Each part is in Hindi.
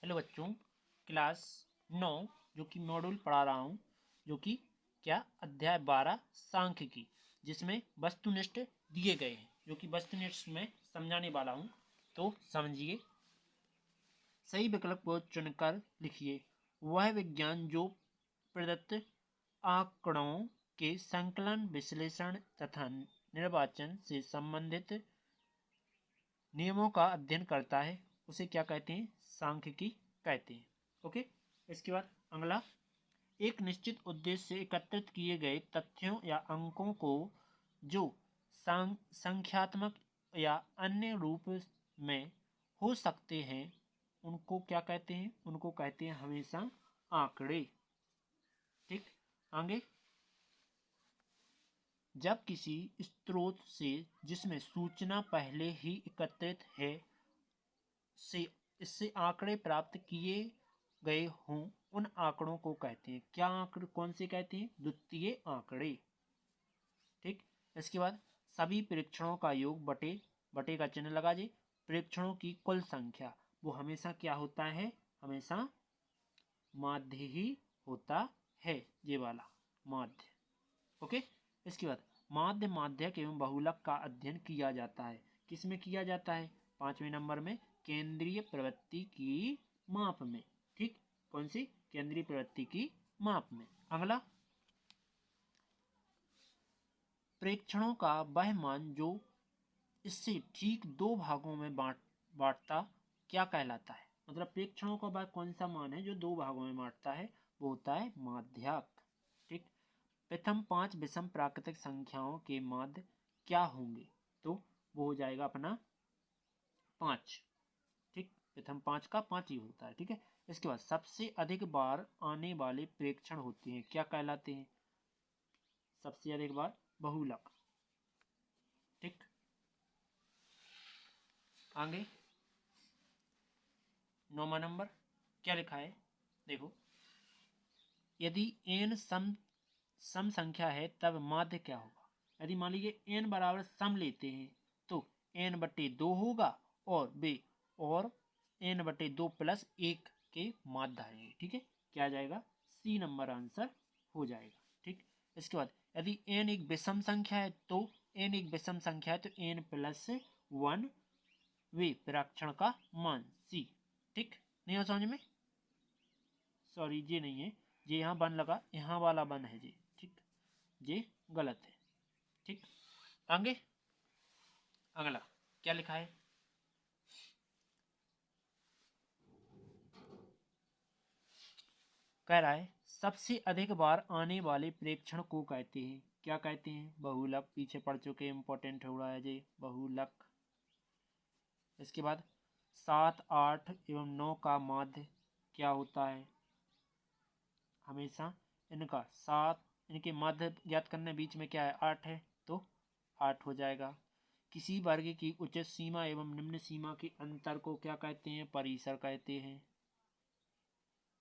हेलो बच्चों, क्लास 9 जो कि मॉड्यूल पढ़ा रहा हूँ, जो कि क्या अध्याय 12 सांख्यिकी, जिसमें वस्तुनिष्ठ दिए गए हैं, जो कि वस्तुनिष्ठ में समझाने वाला हूँ। तो समझिए, सही विकल्प को चुनकर लिखिए। वह विज्ञान जो प्रदत्त आंकड़ों के संकलन, विश्लेषण तथा निर्वाचन से संबंधित नियमों का अध्ययन करता है, उसे क्या कहते हैं? सांख्यिकी कहते हैं। ओके। इसके बाद अगला, एक निश्चित उद्देश्य से एकत्रित किए गए तथ्यों या अंकों को जो संख्यात्मक या अन्य रूप में हो सकते हैं, उनको क्या कहते हैं? उनको कहते हैं हमेशा आंकड़े। ठीक। आगे, जब किसी स्रोत से जिसमें सूचना पहले ही एकत्रित है से इससे आंकड़े प्राप्त किए गए हों, उन आंकड़ों को कहते हैं क्या? आंकड़े कौन से कहते हैं? द्वितीय आंकड़े। ठीक। इसके बाद सभी परीक्षणों का योग बटे का चिन्ह लगा जी। परीक्षणों की कुल संख्या वो हमेशा क्या होता है? हमेशा माध्य ही होता है, ये वाला माध्य। ओके। इसके बाद माध्यक एवं बहुलक का अध्ययन किया जाता है। किसमें किया जाता है? 5वें नंबर में केंद्रीय प्रवृत्ति की माप में। ठीक। कौन सी? केंद्रीय प्रवृत्ति की माप में। अगला, प्रेक्षणों का वह मान जो इससे ठीक दो भागों में बांटता क्या कहलाता है? मतलब प्रेक्षणों का वह कौन सा मान है जो दो भागों में बांटता है? वो होता है माध्यक। ठीक। प्रथम 5 विषम प्राकृतिक संख्याओं के माध्य क्या होंगे? तो वो हो जाएगा अपना 5। ठीक। प्रथम 5 का 5 ही होता है। ठीक है। इसके बाद सबसे अधिक बार आने वाले प्रेक्षण होते हैं, क्या कहलाते हैं? सबसे अधिक बार बहुलक। ठीक। आगे 9वां नंबर क्या लिखा है? देखो, यदि n सम संख्या है तब माध्य क्या होगा? यदि मान लीजिए n बराबर सम लेते हैं तो n/2 होगा और n/2 प्लस 1 के माध्य आएंगे। ठीक है। क्या आ जाएगा? सी नंबर आंसर हो जाएगा। ठीक। इसके बाद यदि n एक विषम संख्या है तो n+1 वे प्रेक्षण का मान सी। ठीक। नहीं हो समझ में? सॉरी, ये नहीं है, ये यहाँ वन लगा, यहाँ वाला वन है जी। ठीक। ये गलत है। ठीक। आगे अगला क्या लिखा है? कह रहा है सबसे अधिक बार आने वाले प्रेक्षण को कहते हैं, क्या कहते हैं? बहुलक। पीछे पढ़ चुके, इंपॉर्टेंट हो रहा है जी, बहुलक। इसके बाद 7, 8 एवं 9 का माध्य क्या होता है? हमेशा इनका 7, इनके माध्य ज्ञात करने, बीच में क्या है? 8 है, तो 8 हो जाएगा। किसी वर्ग की उच्च सीमा एवं निम्न सीमा के अंतर को क्या कहते हैं? परिसर कहते हैं।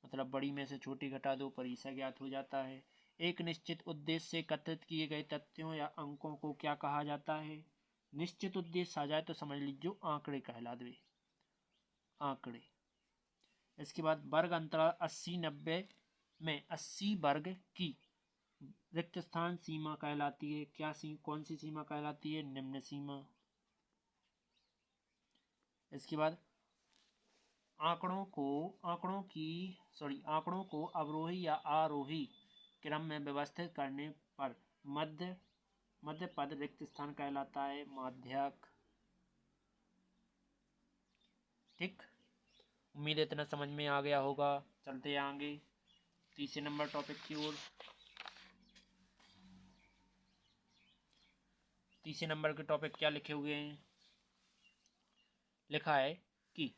मतलब बड़ी में से छोटी घटा दो, परिसर ज्ञात हो जाता है। एक निश्चित उद्देश्य से एकत्रित किए गए तथ्यों या अंकों को क्या कहा जाता है? निश्चित उद्देश्य आ जाए तो समझ लीजिए आंकड़े कहला दे, आंकड़े। इसके बाद वर्ग अंतराल 80-90 में 80 वर्ग की रिक्त स्थान सीमा कहलाती है। क्या कौन सी सीमा कहलाती है? निम्न सीमा। इसके बाद आंकड़ों को अवरोही या आरोही क्रम में व्यवस्थित करने पर मध्य पद रिक्त स्थान कहलाता है, माध्यक। ठीक। उम्मीद है इतना समझ में आ गया होगा। चलते हैं आगे तीसरे नंबर टॉपिक की ओर। तीसरे नंबर के टॉपिक क्या लिखे हुए हैं? लिखा है कि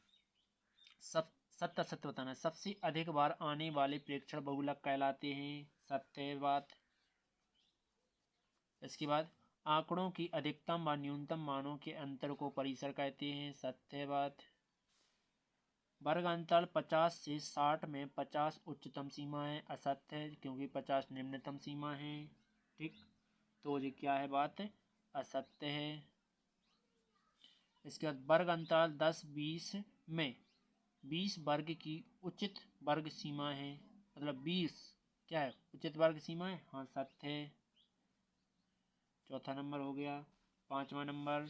सत्य सत्य बताना। सबसे अधिक बार आने वाले प्रेक्षण बहुलक कहलाते हैं, सत्य बात। इसके बाद आंकड़ों की अधिकतम व न्यूनतम मानों के अंतर को परिसर कहते हैं, सत्य बात। वर्ग अंतराल 50 से 60 में 50 उच्चतम सीमा है, असत्य है, क्योंकि 50 निम्नतम सीमा है। ठीक। तो ये क्या है? बात असत्य है। इसके बाद वर्ग अंतराल 10-20 में 20 वर्ग की उचित वर्ग सीमा है, मतलब 20 क्या है, उचित वर्ग सीमा है, हाँ सत्य है। चौथा नंबर हो गया। पांचवा नंबर,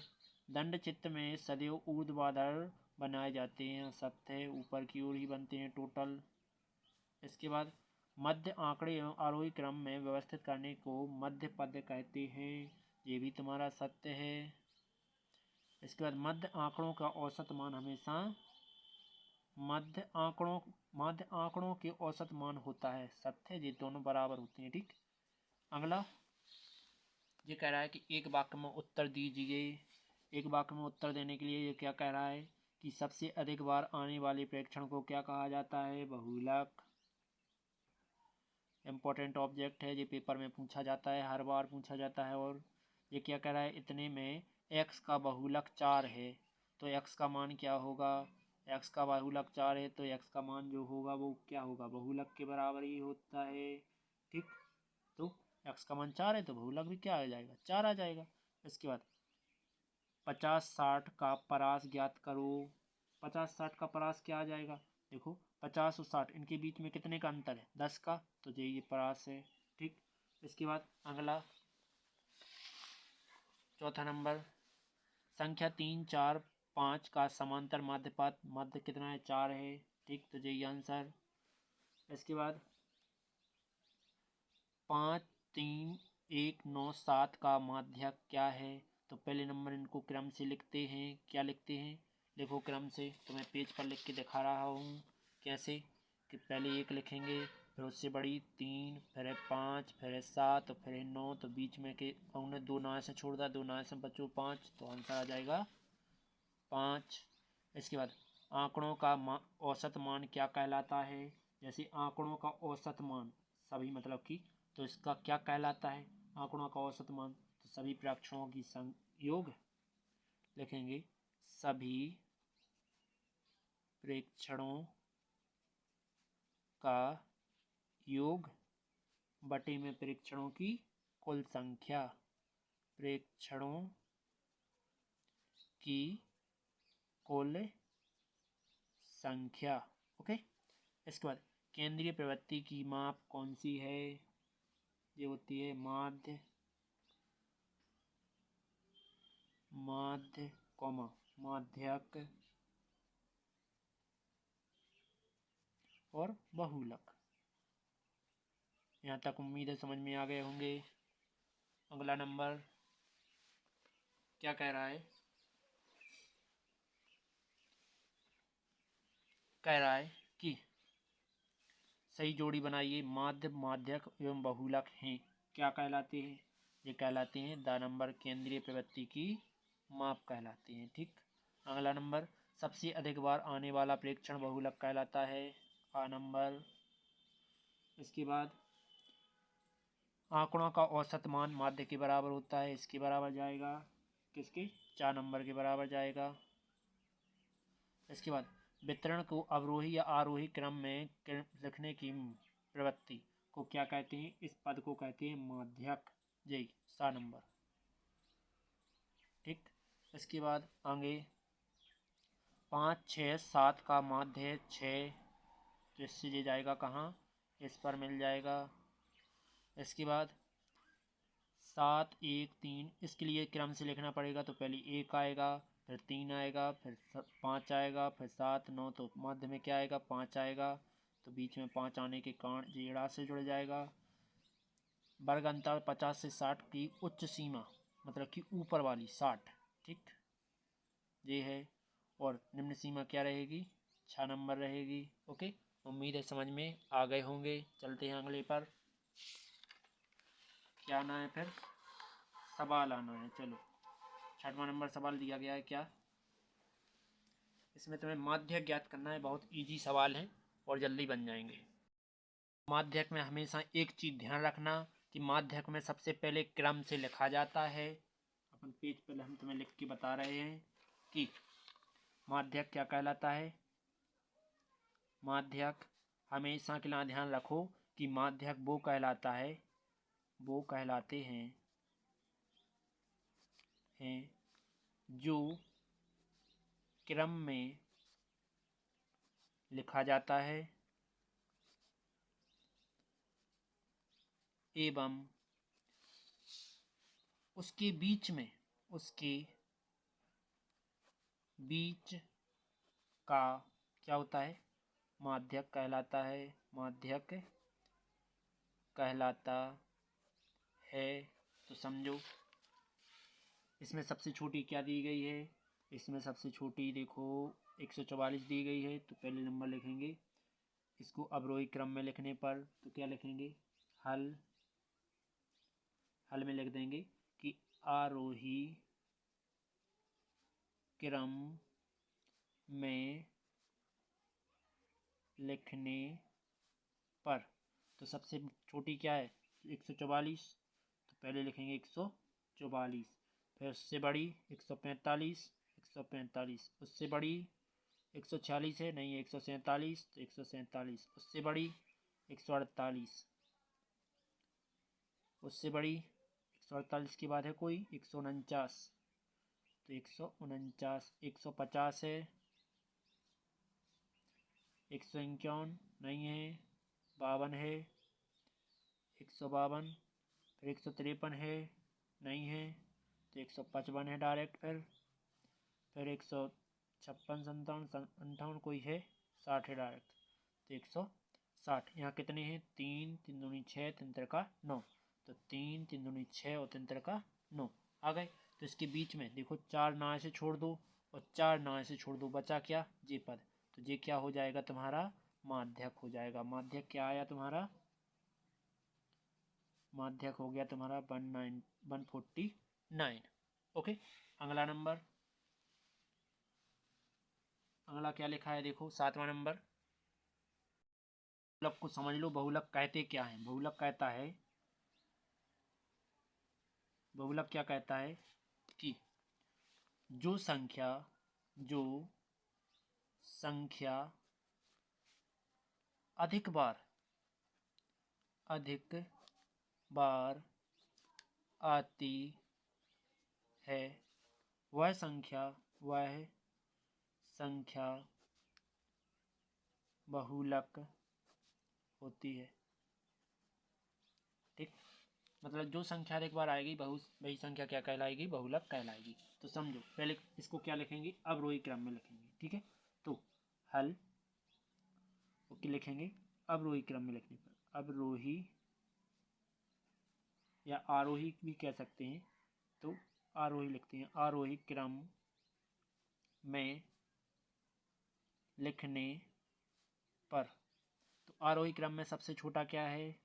दंड चित्त में सदैव ऊर्ध्वाधर बनाए जाते हैं, सत्य है, ऊपर की ओर ही बनते हैं टोटल। इसके बाद मध्य आंकड़े एवं आरोही क्रम में व्यवस्थित करने को मध्य पद कहते हैं, ये भी तुम्हारा सत्य है। इसके बाद मध्य आंकड़ों का औसत मान हमेशा मध्य आंकड़ों के औसत मान होता है, सत्य, ये दोनों बराबर होते हैं, ठीक। अगला ये कह रहा है कि एक वाक्य में उत्तर दीजिए। एक वाक्य में उत्तर देने के लिए ये क्या कह रहा है कि सबसे अधिक बार आने वाले प्रेक्षण को क्या कहा जाता है, बहुलक। इम्पोर्टेंट ऑब्जेक्ट है, ये पेपर में पूछा जाता है, हर बार पूछा जाता है। और ये क्या कह रहा है, इतने में x का बहुलक 4 है, तो x का मान क्या होगा, x का बहुलक 4 है तो x का मान जो होगा वो क्या होगा, बहुलक के बराबर ही होता है, ठीक। तो x का मान 4 है तो बहुलक भी क्या आ जाएगा, 4 आ जाएगा। इसके बाद 50-60 का परास ज्ञात करो। 50-60 का परास क्या आ जाएगा, देखो 50 और 60 इनके बीच में कितने का अंतर है, 10 का, तो ये परास है, ठीक। इसके बाद अगला चौथा नंबर, संख्या 3, 4, 5 का समांतर माध्यपात मध्य कितना है, 4 है, ठीक, तो यही आंसर। इसके बाद 5, 3, 1, 9, 7 का माध्यक क्या है, तो पहले नंबर इनको क्रम से लिखते हैं, क्या लिखते हैं, देखो क्रम से, तो मैं पेज पर लिख के दिखा रहा हूँ कैसे, कि पहले 1 लिखेंगे, फिर उससे बड़ी 3, फिर है 5, फिर है 7 और फिर है 9, तो बीच में के हमने 2 नाय से छोड़ दिया, 2 नाय से बचो 5, तो आंसर आ जाएगा 5। इसके बाद आंकड़ों का औसत मान क्या कहलाता है, जैसे आंकड़ों का औसत मान सभी मतलब कि, तो इसका क्या कहलाता है, आंकड़ों का औसत मान, तो सभी प्रेक्षणों की संयोग लिखेंगे, सभी प्रेक्षणों का योग बटे में प्रेक्षणों की कुल संख्या, प्रेक्षणों की कुल संख्या, ओके। इसके बाद केंद्रीय प्रवृत्ति की माप कौन सी है, ये होती है माध्यक और बहुलक। यहाँ तक उम्मीद है समझ में आ गए होंगे। अगला नंबर क्या कह रहा है, कह रहा है कि सही जोड़ी बनाइए, माध्य, माध्यक एवं बहुलक हैं, क्या कहलाते हैं, ये कहलाते हैं द नंबर केंद्रीय प्रवृत्ति की माप कहलाते हैं, ठीक। अगला नंबर, सबसे अधिक बार आने वाला प्रेक्षण बहुलक कहलाता है, आ नंबर। इसके बाद आंकड़ों का औसत मान माध्य के बराबर होता है, इसके बराबर जाएगा, किसके, 4 नंबर के बराबर जाएगा। इसके बाद वितरण को अवरोही या आरोही क्रम में लिखने की प्रवृत्ति को क्या कहते हैं, इस पद को कहते हैं माध्यक, यही 7 नंबर, ठीक। इसके बाद आगे 5, 6, 7 का माध्य 6, तो इससे ये जाएगा कहाँ, इस पर मिल जाएगा। इसके बाद 7, 1, 3, इसके लिए क्रम से लिखना पड़ेगा, तो पहले 1 आएगा, फिर 3 आएगा, फिर 5 आएगा, फिर 7, 9, तो मध्य में क्या आएगा, 5 आएगा, तो बीच में 5 आने के कारण जेड़ा से जुड़ जाएगा। वर्ग अंतर 50 से 60 की उच्च सीमा, मतलब कि ऊपर वाली 60, ठीक, ये है। और निम्न सीमा क्या रहेगी, 6 नंबर रहेगी, ओके। उम्मीद है समझ में आ गए होंगे। चलते हैं अगले पर, क्या आना है, फिर सवाल आना है। चलो 6वां नंबर सवाल दिया गया है, क्या, इसमें तुम्हें माध्यक ज्ञात करना है, बहुत इजी सवाल है और जल्दी बन जाएंगे। माध्यक में हमेशा एक चीज ध्यान रखना कि माध्यक में सबसे पहले क्रम से लिखा जाता है, अपन पेज पहले हम तुम्हें लिख के बता रहे हैं कि माध्यक क्या कहलाता है। माध्यक हमेशा के लिए ध्यान रखो कि माध्यक वो कहलाता है, वो कहलाते हैं जो क्रम में लिखा जाता है एवं उसके बीच का क्या होता है, माध्यक कहलाता है, माध्यक कहलाता है। तो समझो इसमें सबसे छोटी क्या दी गई है, इसमें सबसे छोटी देखो 144 दी गई है, तो पहले नंबर लिखेंगे। इसको अवरोही क्रम में लिखने पर तो क्या लिखेंगे, हल में लिख देंगे कि आरोही क्रम में लिखने पर। तो सबसे छोटी क्या है 144, तो पहले लिखेंगे 144, फिर उससे बड़ी 145, उससे बड़ी 146 है, नहीं 147, तो 147, उससे बड़ी 148, उससे बड़ी 148 के बाद है कोई 149, तो 149, 150 है, 151 नहीं है, 52 है, 152, फिर 153 है, नहीं है, तो 155 है डायरेक्ट, फिर 156, 57, 58 कोई है, 60 है डायरेक्ट, तो 160। यहाँ कितने हैं, 3 3 दूनी 6, 3 त्रिका 9, तो 3 3 दूनी 6 और 3 त्रिका 9 आ गए। तो इसके बीच में देखो 4 नाए से छोड़ दो और 4 नाए से छोड़ दो, बचा क्या, जे पद, तो ये क्या हो जाएगा तुम्हारा, माध्यक हो जाएगा। माध्यक क्या आया तुम्हारा, माध्यक हो गया तुम्हारा 149। ओके, अगला नंबर, अगला क्या लिखा है देखो 7वां नंबर। बहुलक को समझ लो, बहुलक कहते क्या है। बहुलक कहता है, बहुलक क्या कहता है कि जो संख्या अधिक बार आती है वह संख्या बहुलक होती है। ठीक, मतलब जो संख्या एक बार आएगी वही संख्या क्या कहलाएगी, बहुलक कहलाएगी। तो समझो पहले इसको क्या लिखेंगे, अवरोही क्रम में लिखेंगे। ठीक है, तो हल ओके लिखेंगे अवरोही क्रम में लिखने पर, अवरोही या आरोही भी कह सकते हैं, तो आरोही लिखते हैं, आरोही क्रम में लिखने पर। तो आरोही क्रम में सबसे छोटा क्या है,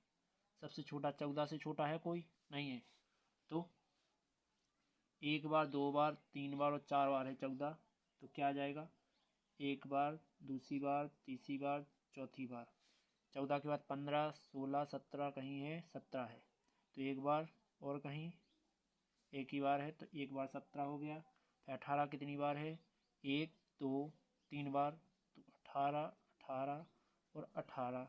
सबसे छोटा 14 से छोटा है कोई नहीं है, तो एक बार, दो बार, 3 बार और 4 बार है 14, तो क्या आ जाएगा, एक बार, दूसरी बार, तीसरी बार, चौथी बार। 14 के बाद 15, 16, 17 कहीं है, 17 है, तो एक बार और कहीं एक ही बार है, तो एक बार 17 हो गया। फिर 18 कितनी बार है, 1 2 3 बार, तो 18 18 और 18।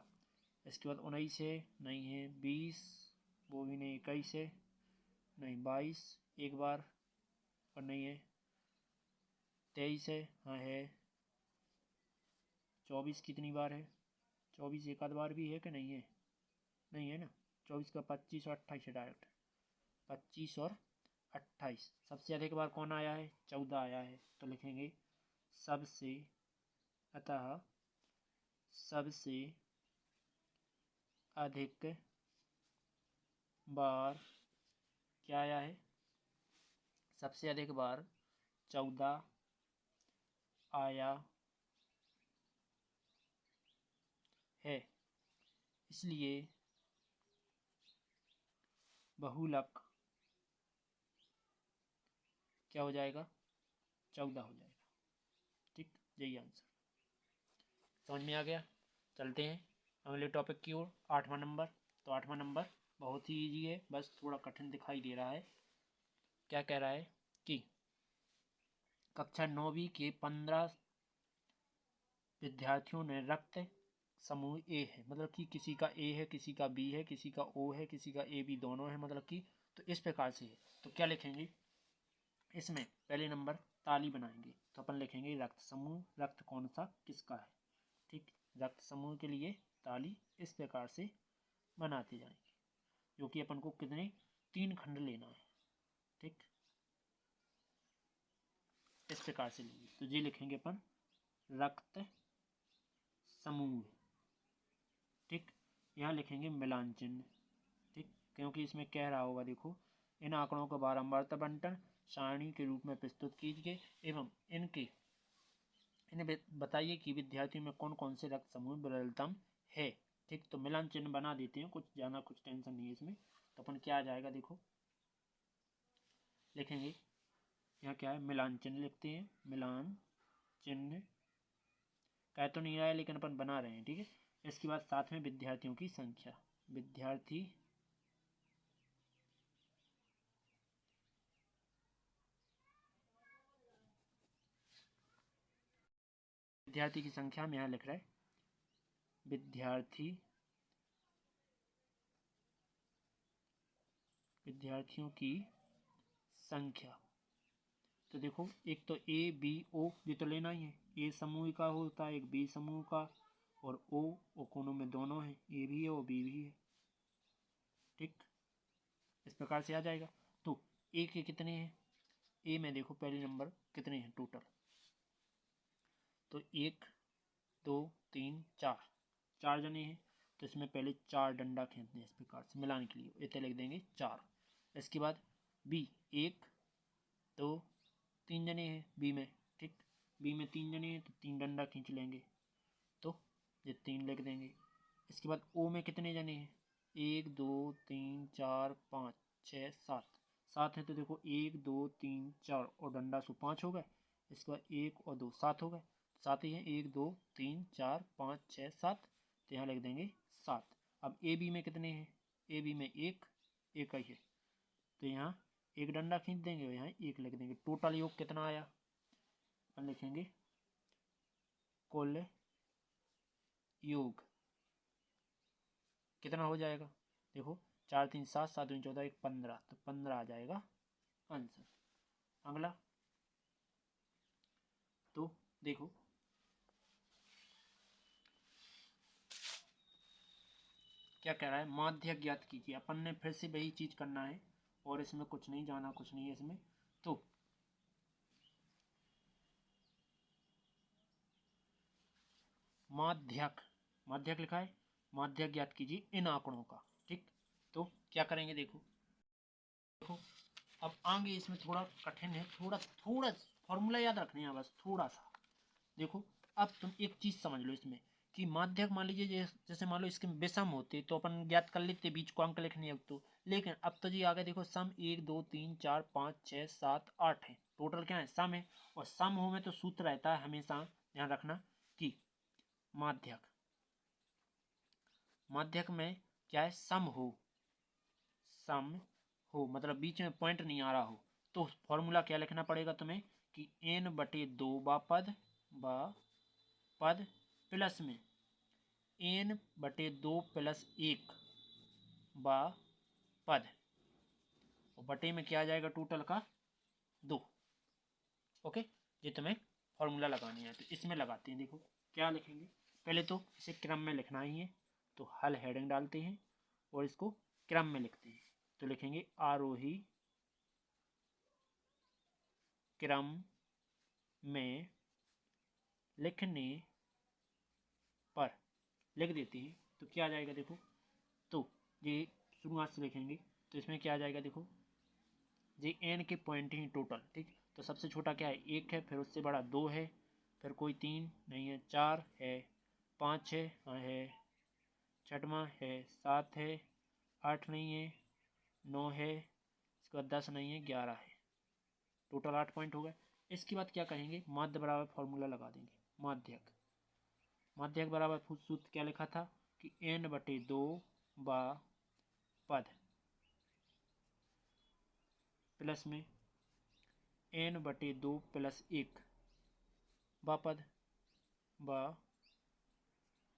इसके बाद 19 है, नहीं है, 20 वो भी नहीं, 21 है, नहीं, 22 एक बार और नहीं है, 23 है, हाँ है, 24 कितनी बार है, 24 एक आध बार भी है कि नहीं है, नहीं है ना, 24 का 25 और 28 है डायरेक्ट, 25 और 28। सबसे अधिक बार कौन आया है, 14 आया है, तो लिखेंगे सबसे, अतः सबसे अधिक बार क्या आया है, सबसे अधिक बार 14 आया है, इसलिए बहुलक क्या हो जाएगा, 14 हो जाएगा। ठीक, यही आंसर समझ में आ गया। चलते हैं अगले टॉपिक की ओर, 8वां नंबर। तो 8वां नंबर बहुत ही इजी है, बस थोड़ा कठिन दिखाई दे रहा है। क्या कह रहा है कि कक्षा 9वीं के 15 विद्यार्थियों ने रक्त समूह ए है, मतलब कि किसी का ए है, किसी का बी है, किसी का ओ है, किसी का ए बी दोनों है, मतलब कि तो इस प्रकार से है। तो क्या लिखेंगे इसमें, पहले नंबर ताली बनाएंगे, तो अपन लिखेंगे रक्त समूह, रक्त कौन सा किसका है। ठीक, रक्त समूह के लिए ताली इस प्रकार से बनाते जाएंगे, जो कि अपन को कितने 3 खंड लेना है। ठीक, इस प्रकार से लेंगे तो ये लिखेंगे अपन रक्त समूह। ठीक, यहाँ लिखेंगे मिलान चिन्ह। ठीक, क्योंकि इसमें कह रहा होगा देखो, इन आंकड़ों का बारंबारता बंटन सारणी के रूप में प्रस्तुत कीजिए एवं इन्हें बताइए कि विद्यार्थियों में कौन कौन से रक्त समूह विरलतम है। ठीक, तो मिलान चिन्ह बना देते हैं, कुछ ज़्यादा कुछ टेंशन नहीं है इसमें। तो अपन क्या आ जाएगा देखो, लिखेंगे यहाँ क्या है, मिलान चिन्ह लिखते हैं। मिलान चिन्ह कह तो नहीं रहा है लेकिन अपन बना रहे हैं। ठीक है, इसके बाद साथ में विद्यार्थियों की संख्या, विद्यार्थी की संख्या में यहाँ लिख रहा है विद्यार्थियों की संख्या। तो देखो, एक तो ए बी ओ ये तो लेना ही है, ए समूह का होता है, एक बी समूह का, और ओ कोनों में दोनों है, ए भी है और बी भी है। ठीक, इस प्रकार से आ जाएगा। तो ए के कितने हैं, ए में देखो पहले नंबर कितने हैं टोटल, तो 1 2 3 4, 4 जने हैं। तो इसमें पहले 4 डंडा खींचते हैं इस प्रकार से मिलाने के लिए, इतने लिख देंगे 4। इसके बाद बी 1 2 3 जने हैं बी में। ठीक, बी में 3 जने हैं तो 3 डंडा खींच लेंगे, तो ये 3 लिख देंगे। इसके बाद ओ में कितने जने हैं, 1 2 3 4 5 6 7, 7 है। तो देखो 1 2 3 4 और डंडा सो 5 हो गए। इसके बाद 1 और 2 7 हो गए, 7 ही है, 1 2 3 4 5 6 7, तो यहाँ लिख देंगे 7। अब ए बी में कितने हैं, ए बी में एक ही है, तो यहाँ एक डंडा खींच देंगे और यहाँ 1 लिख देंगे। टोटल योग कितना आया, अपन लिखेंगे कुल योग कितना हो जाएगा, देखो 4 3 7 7 2 14 1 15, तो 15 आ जाएगा आंसर। अगला तो देखो, क्या कह रहा है, माध्यक ज्ञात कीजिए। अपन ने फिर से वही चीज करना है और इसमें कुछ नहीं जाना, कुछ नहीं है इसमें। तो माध्यक, माध्यक लिखा है, माध्यक ज्ञात कीजिए इन आंकड़ों का। ठीक, तो क्या करेंगे देखो, अब आगे इसमें थोड़ा कठिन है, थोड़ा फॉर्मूला याद रखने हैं बस थोड़ा सा। देखो, अब तुम एक चीज समझ लो इसमें कि माध्यक मान लीजिए जैसे मान लो इसके विषम होते तो अपन ज्ञात कर लेते, बीच को अंक लिखने अब तो, लेकिन अब तो जी आगे देखो सम 1 2 3 4 5 6 7 8 है, टोटल क्या है सम है। और सम हो में तो सूत्र रहता है हमेशा, ध्यान रखना कि माध्यक में क्या है, सम हो मतलब बीच में पॉइंट नहीं आ रहा हो, तो फॉर्मूला क्या लिखना पड़ेगा तुम्हें कि n/2 पद प्लस में n/2 + 1 पद, और बटे में क्या आ जाएगा टोटल का 2। ओके, ये तुम्हें फॉर्मूला लगानी है तो इसमें लगाते हैं। देखो क्या लिखेंगे, पहले तो इसे क्रम में लिखना ही है, तो हल हेडिंग डालते हैं और इसको क्रम में लिखते हैं। तो लिखेंगे आरोही क्रम में लिखने पर, लिख देते हैं तो क्या आ जाएगा देखो, तो ये शुरुआत से लिखेंगे तो इसमें क्या आ जाएगा देखो, ये एन के पॉइंट हैं टोटल। ठीक, तो सबसे छोटा क्या है 1 है, फिर उससे बड़ा 2 है, फिर कोई 3 नहीं है, 4 है, 5 है, हाँ है, छठवां है, 7 है, 8 नहीं है, 9 है, इसके बाद 10 नहीं है, 11 है, टोटल 8 पॉइंट हो गए। इसके बाद क्या कहेंगे, माध्य बराबर फॉर्मूला लगा देंगे। माध्यक बराबर सूत्र क्या लिखा था कि n/2 पद प्लस में n/2 + 1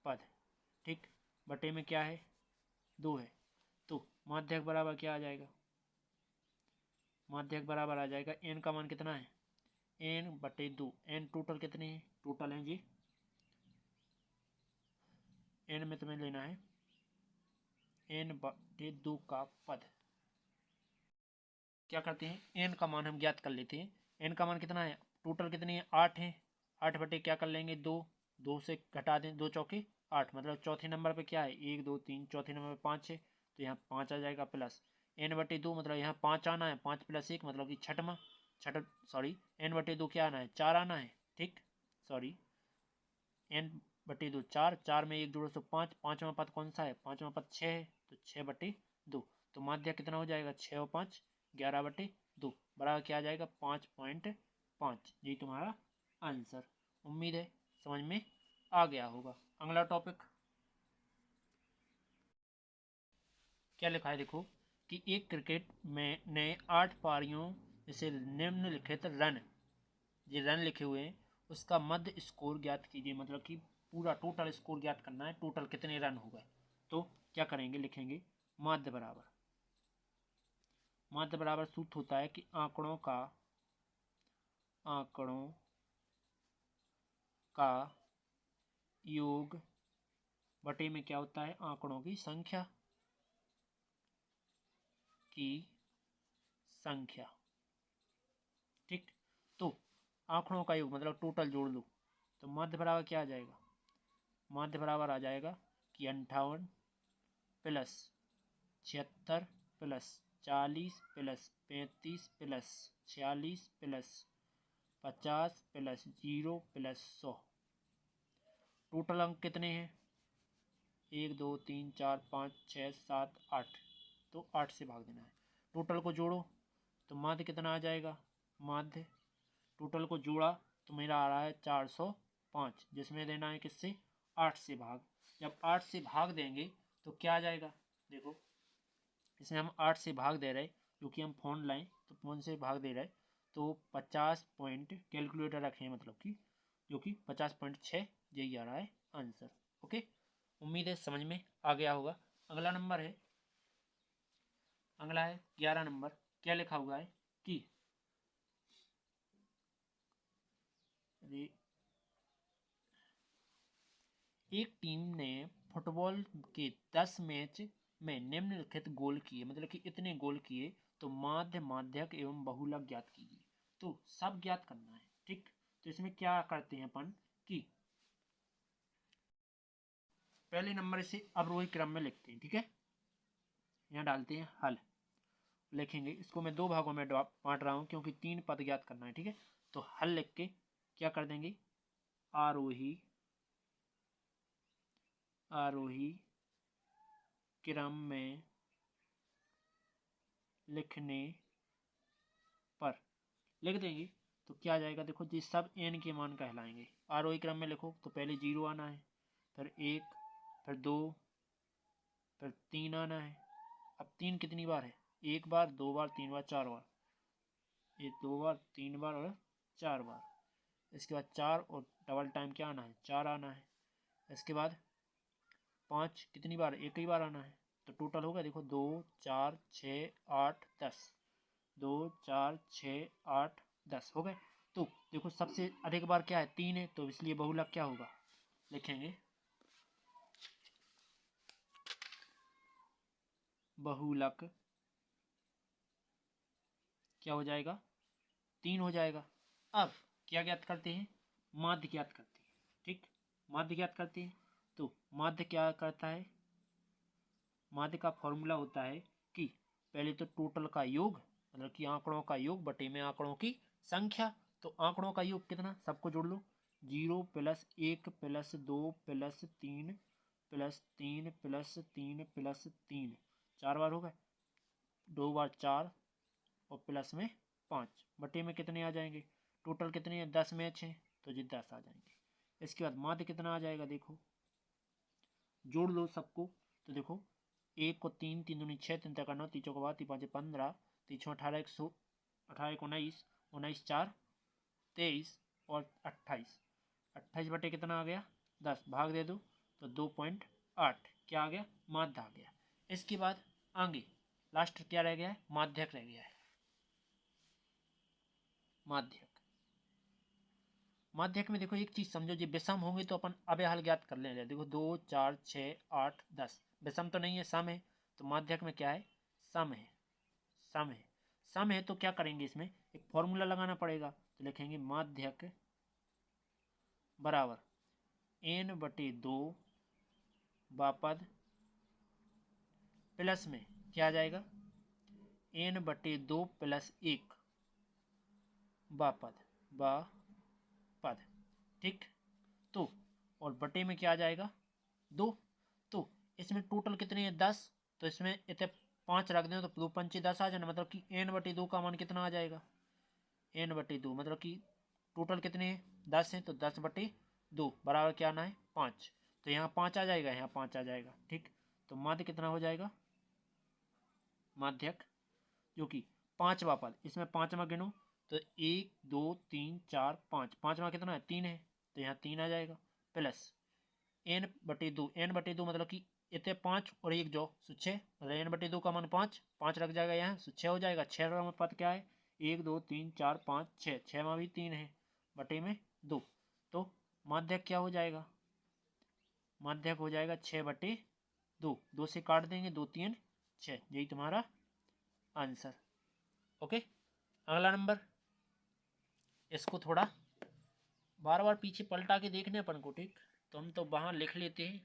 पद। ठीक, बटे में क्या है 2 है, तो माध्यक बराबर क्या आ जाएगा, माध्यक बराबर आ जाएगा n का मान कितना है n/2, n टोटल कितने हैं, टोटल हैं जी n में तुम्हें लेना है n/2 का पद। क्या करते हैं, n का मान हम ज्ञात कर लेते हैं। n का मान कितना है, टोटल कितनी है, 8 है। 8 बटे क्या कर लेंगे, 2, 2 से घटा दें, 2 चौके 8, मतलब चौथे नंबर पे क्या है 1 2 3, चौथे नंबर पे 5 है, तो यहाँ 5 आ जाएगा प्लस n/2, मतलब यहाँ 5 आना है, 5 + 1 मतलब कि सॉरी n/2 क्या आना है, 4 आना है, ठीक, सॉरी n/2 4, 4 में 1 जोड़ो तो 5, पाँचवा पद कौन सा है, पाँचवा पद 6 है, तो 6/2, तो माध्य कितना हो जाएगा, 6 और 5 11/2, बराबर क्या आ जाएगा 5.5। यही तुम्हारा आंसर। उम्मीद है समझ में आ गया होगा। अगला टॉपिक क्या लिखा है, देखो कि एक क्रिकेट में नए 8 पारियों जैसे निम्नलिखित रन, ये रन लिखे हुए हैं, उसका मध्य स्कोर ज्ञात कीजिए, मतलब कि पूरा टोटल स्कोर ज्ञात करना है, टोटल कितने रन हो गए। तो क्या करेंगे, लिखेंगे माध्य बराबर सूत्र होता है कि आंकड़ों का योग बटे में क्या होता है, आंकड़ों की संख्या ठीक। तो आंकड़ों का योग मतलब टोटल जोड़ लो, तो माध्य बराबर क्या आ जाएगा, माध्य बराबर आ जाएगा कि 58 plus 76 plus 40 plus 35 plus 46 plus 50 plus 0 plus 100। Total अंक कितने हैं, 1 2 3 4 5 6 7 8, तो 8 से भाग देना है। टोटल को जोड़ो तो माध्य कितना आ जाएगा, माध्य टोटल को जोड़ा तो मेरा आ रहा है 405, जिसमें देना है किससे, 8 से भाग। जब 8 से भाग देंगे तो क्या आ जाएगा, देखो इसमें हम 8 से भाग दे रहे, क्योंकि हम फ़ोन लाएं तो फ़ोन से भाग दे रहे, तो 50 पॉइंट कैलकुलेटर रखें, मतलब कि जो कि 50.6, यही आ रहा है आंसर। ओके, उम्मीद है समझ में आ गया होगा। अगला नंबर है, अगला है 11 नंबर। क्या लिखा हुआ है कि एक टीम ने फुटबॉल के 10 मैच में निम्नलिखित गोल किए, मतलब कि इतने गोल किए, तो माध्य माध्यक एवं बहुलक ज्ञात कीजिए। तो सब ज्ञात करना है, ठीक। तो इसमें क्या करते हैं अपन कि पहले नंबर से अवरोही क्रम में लिखते हैं, ठीक है। यहाँ डालते हैं हल, लिखेंगे इसको मैं 2 भागों में बांट रहा हूँ, क्योंकि 3 पद ज्ञात करना है, ठीक है। तो हल लिख के क्या कर देंगे, आरोही क्रम में लिखने पर लिख देंगे तो क्या आ जाएगा, देखो जी सब n के मान कहलाएंगे। आरोही क्रम में लिखो तो पहले 0 आना है, फिर 1, फिर 2, फिर 3 आना है। अब 3 कितनी बार है, 1 बार 2 बार 3 बार 4 बार, ये 2 बार 3 बार और 4 बार। इसके बाद 4 और डबल टाइम क्या आना है, 4 आना है। इसके बाद 5 कितनी बार, एक ही बार आना है। तो टोटल होगा देखो 2 4 6 8 10, 2 4 6 8 10 हो गए। तो देखो सबसे अधिक बार क्या है, 3 है, तो इसलिए बहुलक क्या होगा, लिखेंगे बहुलक क्या हो जाएगा, 3 हो जाएगा। अब क्या ज्ञात करते हैं, माध्य ज्ञात करते हैं, ठीक। माध्य ज्ञात करते हैं, तो माध्य क्या करता है, माध्य का फॉर्मूला होता है कि पहले तो टोटल का योग, मतलब कि आंकड़ों का योग बटे में आंकड़ों की संख्या। तो आंकड़ों का योग कितना, सबको जोड़ लो, 0 plus 1 plus 2 plus 3 plus 3 plus 3 plus 3, 4 बार हो गए, 2 बार 4 और प्लस में 5, बटे में कितने आ जाएंगे, टोटल कितने हैं 10 मैच हैं, तो जी 10 आ जाएंगे। इसके बाद माध्य कितना आ जाएगा, देखो जोड़ लो सबको, तो देखो 1 को 3, 3 दूनी 6, 3 तक 9, 3 चौका 12, 3 5 15, 3 6 18, 18 1 19, 19 4 23 और 28, 28 बटे कितना आ गया 10, भाग दे दो तो 2.8 क्या आ गया, माध्य आ गया। इसके बाद आगे लास्ट क्या रह गया है, माध्यक रह गया है, माध्यक। माध्यक में देखो एक चीज समझो, जी विषम होंगे तो अपन अबे हल ज्ञात कर लेंगे। देखो 2 4 6 8 10 विषम तो नहीं है, सम है। तो माध्यक में क्या है, सम है, सम है। सम है तो क्या करेंगे, इसमें एक फॉर्मूला लगाना पड़ेगा। तो लिखेंगे माध्यक बराबर n/2 बापद प्लस में क्या आ जाएगा, n/2 + 1 बापद, ठीक। तो और बटे में क्या आ जाएगा, 2। तो इसमें टोटल कितने हैं, 10। तो इसमें इतने 5 रख दें तो 2 पंचे 10 आ जाना, मतलब कि n/2 का मान कितना आ जाएगा, n/2 मतलब कि टोटल कितने हैं, 10 हैं। तो 10/2 बराबर क्या आना है, 5। तो यहाँ 5 आ जाएगा, यहाँ 5 आ जाएगा, ठीक। तो माध्य कितना हो जाएगा, माध्यक जो कि 5वां पद, इसमें 5वां गिनो तो 1 2 3 4 5, 5वां कितना है, 3 है। तो यहाँ 3 आ जाएगा प्लस n/2, n/2 मतलब कि इतने 5 और 1 जो सो 6, मतलब n/2 का मान 5, 5 रख जाएगा यहाँ, सो 6 हो जाएगा। 6 का पद क्या है, 1 2 3 4 5 6, 6वां भी 3 है, बटे में 2। तो माध्यक क्या हो जाएगा, माध्यक हो जाएगा 6/2, 2 से काट देंगे, 2 3 6, यही तुम्हारा आंसर। ओके, अगला नंबर, इसको थोड़ा बार बार पीछे पलटा के देखने अपन को, ठीक। तो हम तो वहां लिख लेते हैं।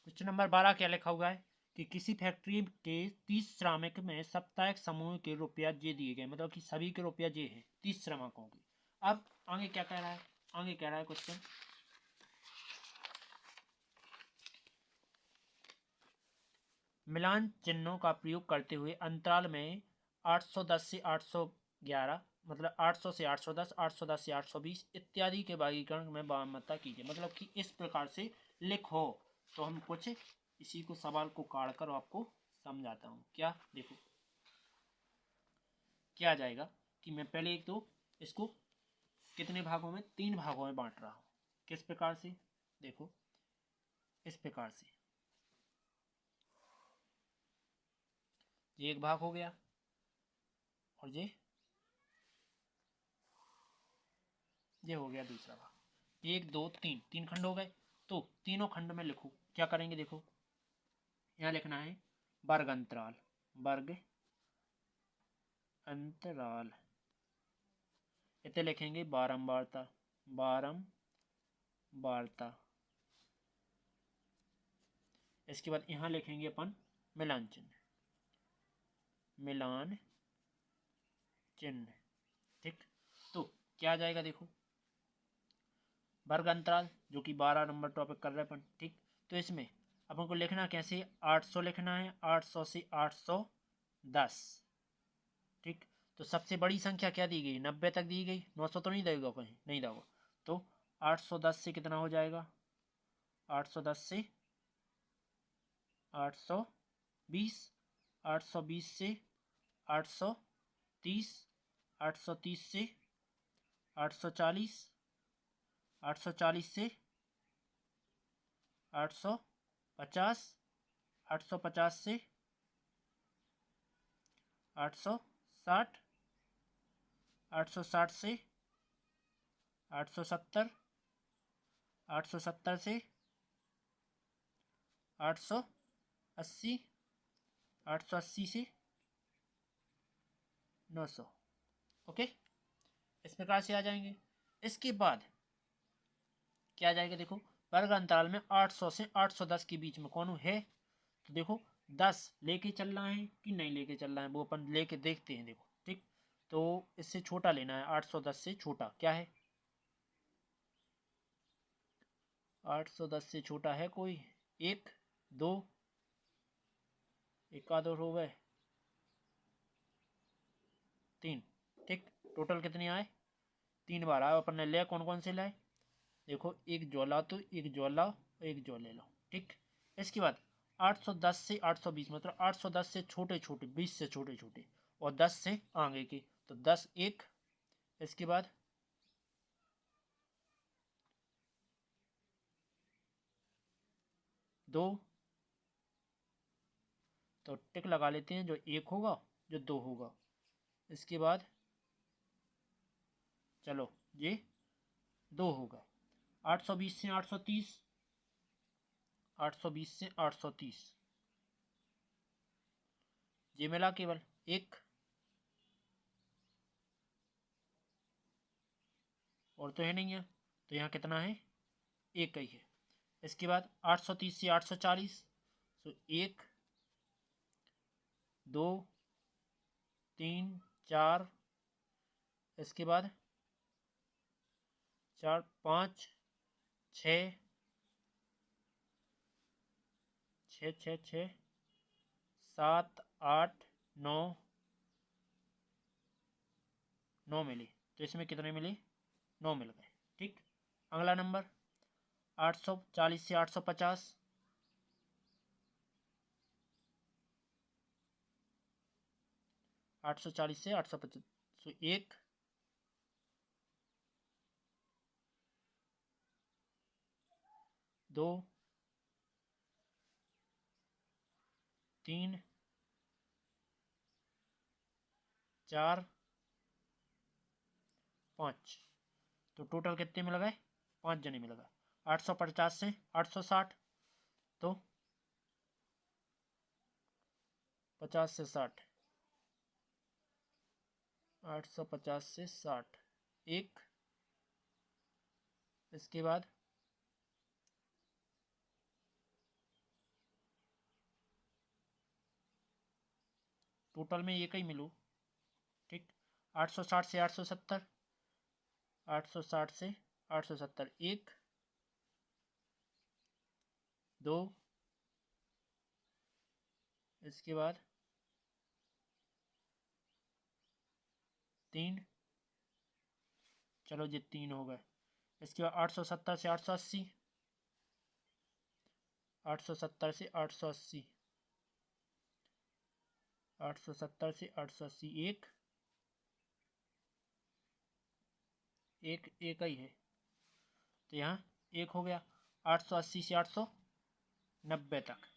क्वेश्चन नंबर 12 क्या लिखा हुआ है कि किसी फैक्ट्री के 30 श्रमिक में साप्ताहिक समूह के रुपया जे दिए गए, मतलब कि सभी के रुपया जे है 30 श्रमिकों के। अब आगे क्या कह रहा है, आगे कह रहा है क्वेश्चन, मिलान चिन्हों का प्रयोग करते हुए अंतराल में 810 से 811, मतलब 800 से 810, 810 से 820 इत्यादि के वर्गीकरण में बामता कीजिए, मतलब कि इस प्रकार से लिखो। तो हम कुछ इसी को सवाल को काट कर आपको समझाता हूँ। क्या, देखो क्या आ जाएगा कि मैं पहले एक तो इसको कितने भागों में, 3 भागों में बांट रहा हूँ। किस प्रकार से, देखो इस प्रकार से, ये एक भाग हो गया और ये हो गया दूसरा भाग। 1 2 3, 3 खंड हो गए। तो तीनों खंड में लिखो, क्या करेंगे, देखो यहाँ लिखना है वर्ग अंतराल, वर्ग अंतराल, इतने लिखेंगे बारंबारता, बारंबारता। इसके बाद यहाँ लिखेंगे अपन मिलान चिन्ह, मिलान चिन्ह, ठीक। तो क्या आ जाएगा, देखो वर्ग अंतराल जो कि 12 नंबर टॉपिक कर रहे हैं अपन, ठीक। तो इसमें अपन को लिखना कैसे, 800 लिखना है, 800 से 810, ठीक। तो सबसे बड़ी संख्या क्या दी गई, 90 तक दी गई, 900 तो नहीं देगा, कहीं नहीं देगा। तो 810 से कितना हो जाएगा, 810 से 820, 820 से 830, 830 से 840, 840 से 850, 850 से 860, 860 से 870, 870 से 880, 880 से 900। ओके, इस प्रकार से आ जाएंगे। इसके बाद क्या आ जाएगा, देखो वर्ग अंतराल में 800 से 810 के बीच में कौन है। तो देखो 10 लेके चलना है कि नहीं लेके चलना है, वो अपन लेके देखते हैं। देखो, ठीक। तो इससे छोटा लेना है, 810 से छोटा क्या है, 810 से छोटा है कोई, 1 2, एका दो हो गए, 3, ठीक। टोटल कितने आए, 3 बार आए। अपन ने ले कौन कौन से लाए, देखो एक ज्वाला, तो एक ज्वाला, एक ज्वाले लो, ठीक। इसके बाद 810 से 820, मतलब 810 से छोटे छोटे, 20 से छोटे छोटे, और 10 से आगे के। तो 10 1, इसके बाद 2, तो टिक लगा लेते हैं, जो 1 होगा, जो 2 होगा। इसके बाद चलो ये 2 हो गए। 820 से 830, 820 से 830 ये मिला केवल एक, और तो है नहीं है, तो यहाँ कितना है, एक ही है। इसके बाद 830 से 840, तो 1 2 3 4, इसके बाद 4 5 6 6 6 6 7 8 9 9 मिली, तो इसमें कितने मिले, 9 मिल गए। ठीक, अगला नंबर 840 से 850, 840 से 850, तो 1 2 3 4 5, तो टोटल कितने मिल गए, 5 जने मिल गए। 850 से 860, तो 50 से 60, 850 से 60 एक, इसके बाद टोटल में एक ही मिलू। ठीक, 860 से 870, 860 से 870 1 2, इसके बाद 3, चलो ये 3 हो गए। इसके बाद 870 से 880, 870 से 880, 870 से 880 एक, एक एक ही है, तो यहाँ एक हो गया। 880 से 890 तक,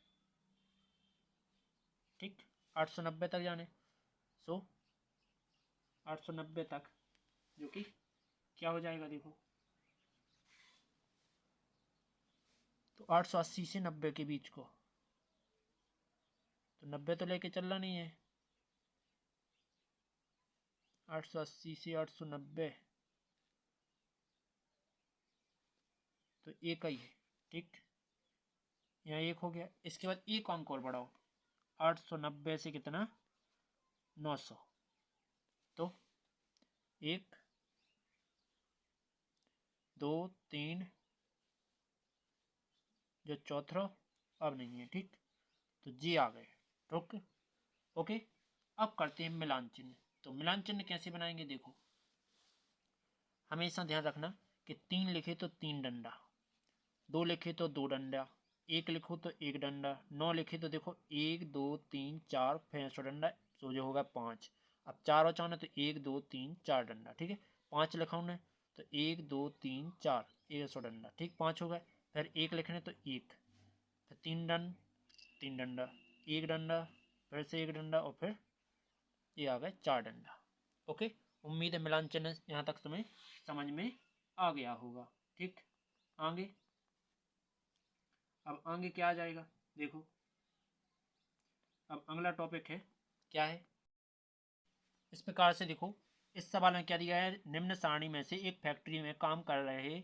ठीक, 890 तक जाने, सो 890 तक, जो कि क्या हो जाएगा देखो, तो 880 से 90 के बीच को, तो 90 तो लेके चलना नहीं है, 880 से 890, तो एक ही है। ठीक, यहाँ एक हो गया। इसके बाद एक अंक और बढ़ाओ, 890 से कितना, 900, तो 1 2 3, जो चौथा अब नहीं है। ठीक, तो जी आ गए। ओके ओके, अब करते हैं मिलान चिन्ह। तो मिलान चिन्ह कैसे बनाएंगे देखो, हमेशा ध्यान रखना कि 3 लिखे तो 3 डंडा, 2 लिखे तो 2 डंडा, 1 लिखो तो 1 डंडा, 9 लिखे तो देखो 1 2 3 4 5 डंडा, तो जो होगा 5। अब 4 और 4 है तो 1 2 3 4 डंडा। ठीक है, 5 लिखा उन्हें तो 1 2 3 4 100 डंडा। ठीक, 5 हो गए। फिर 1 लिखने तो 1, फिर 3 डंडा, 1 डंडा, फिर से 1 डंडा, और फिर ये आ गए 4 डंडा। ओके, उम्मीद है मिलान चिन्ह यहाँ तक तुम्हें समझ में आ गया होगा। ठीक, आगे अब आगे क्या आ जाएगा देखो, अब अगला टॉपिक है, क्या है, इस प्रकार से देखो, इस सवाल में क्या दिया है, निम्न सारणी में से एक फैक्ट्री में काम कर रहे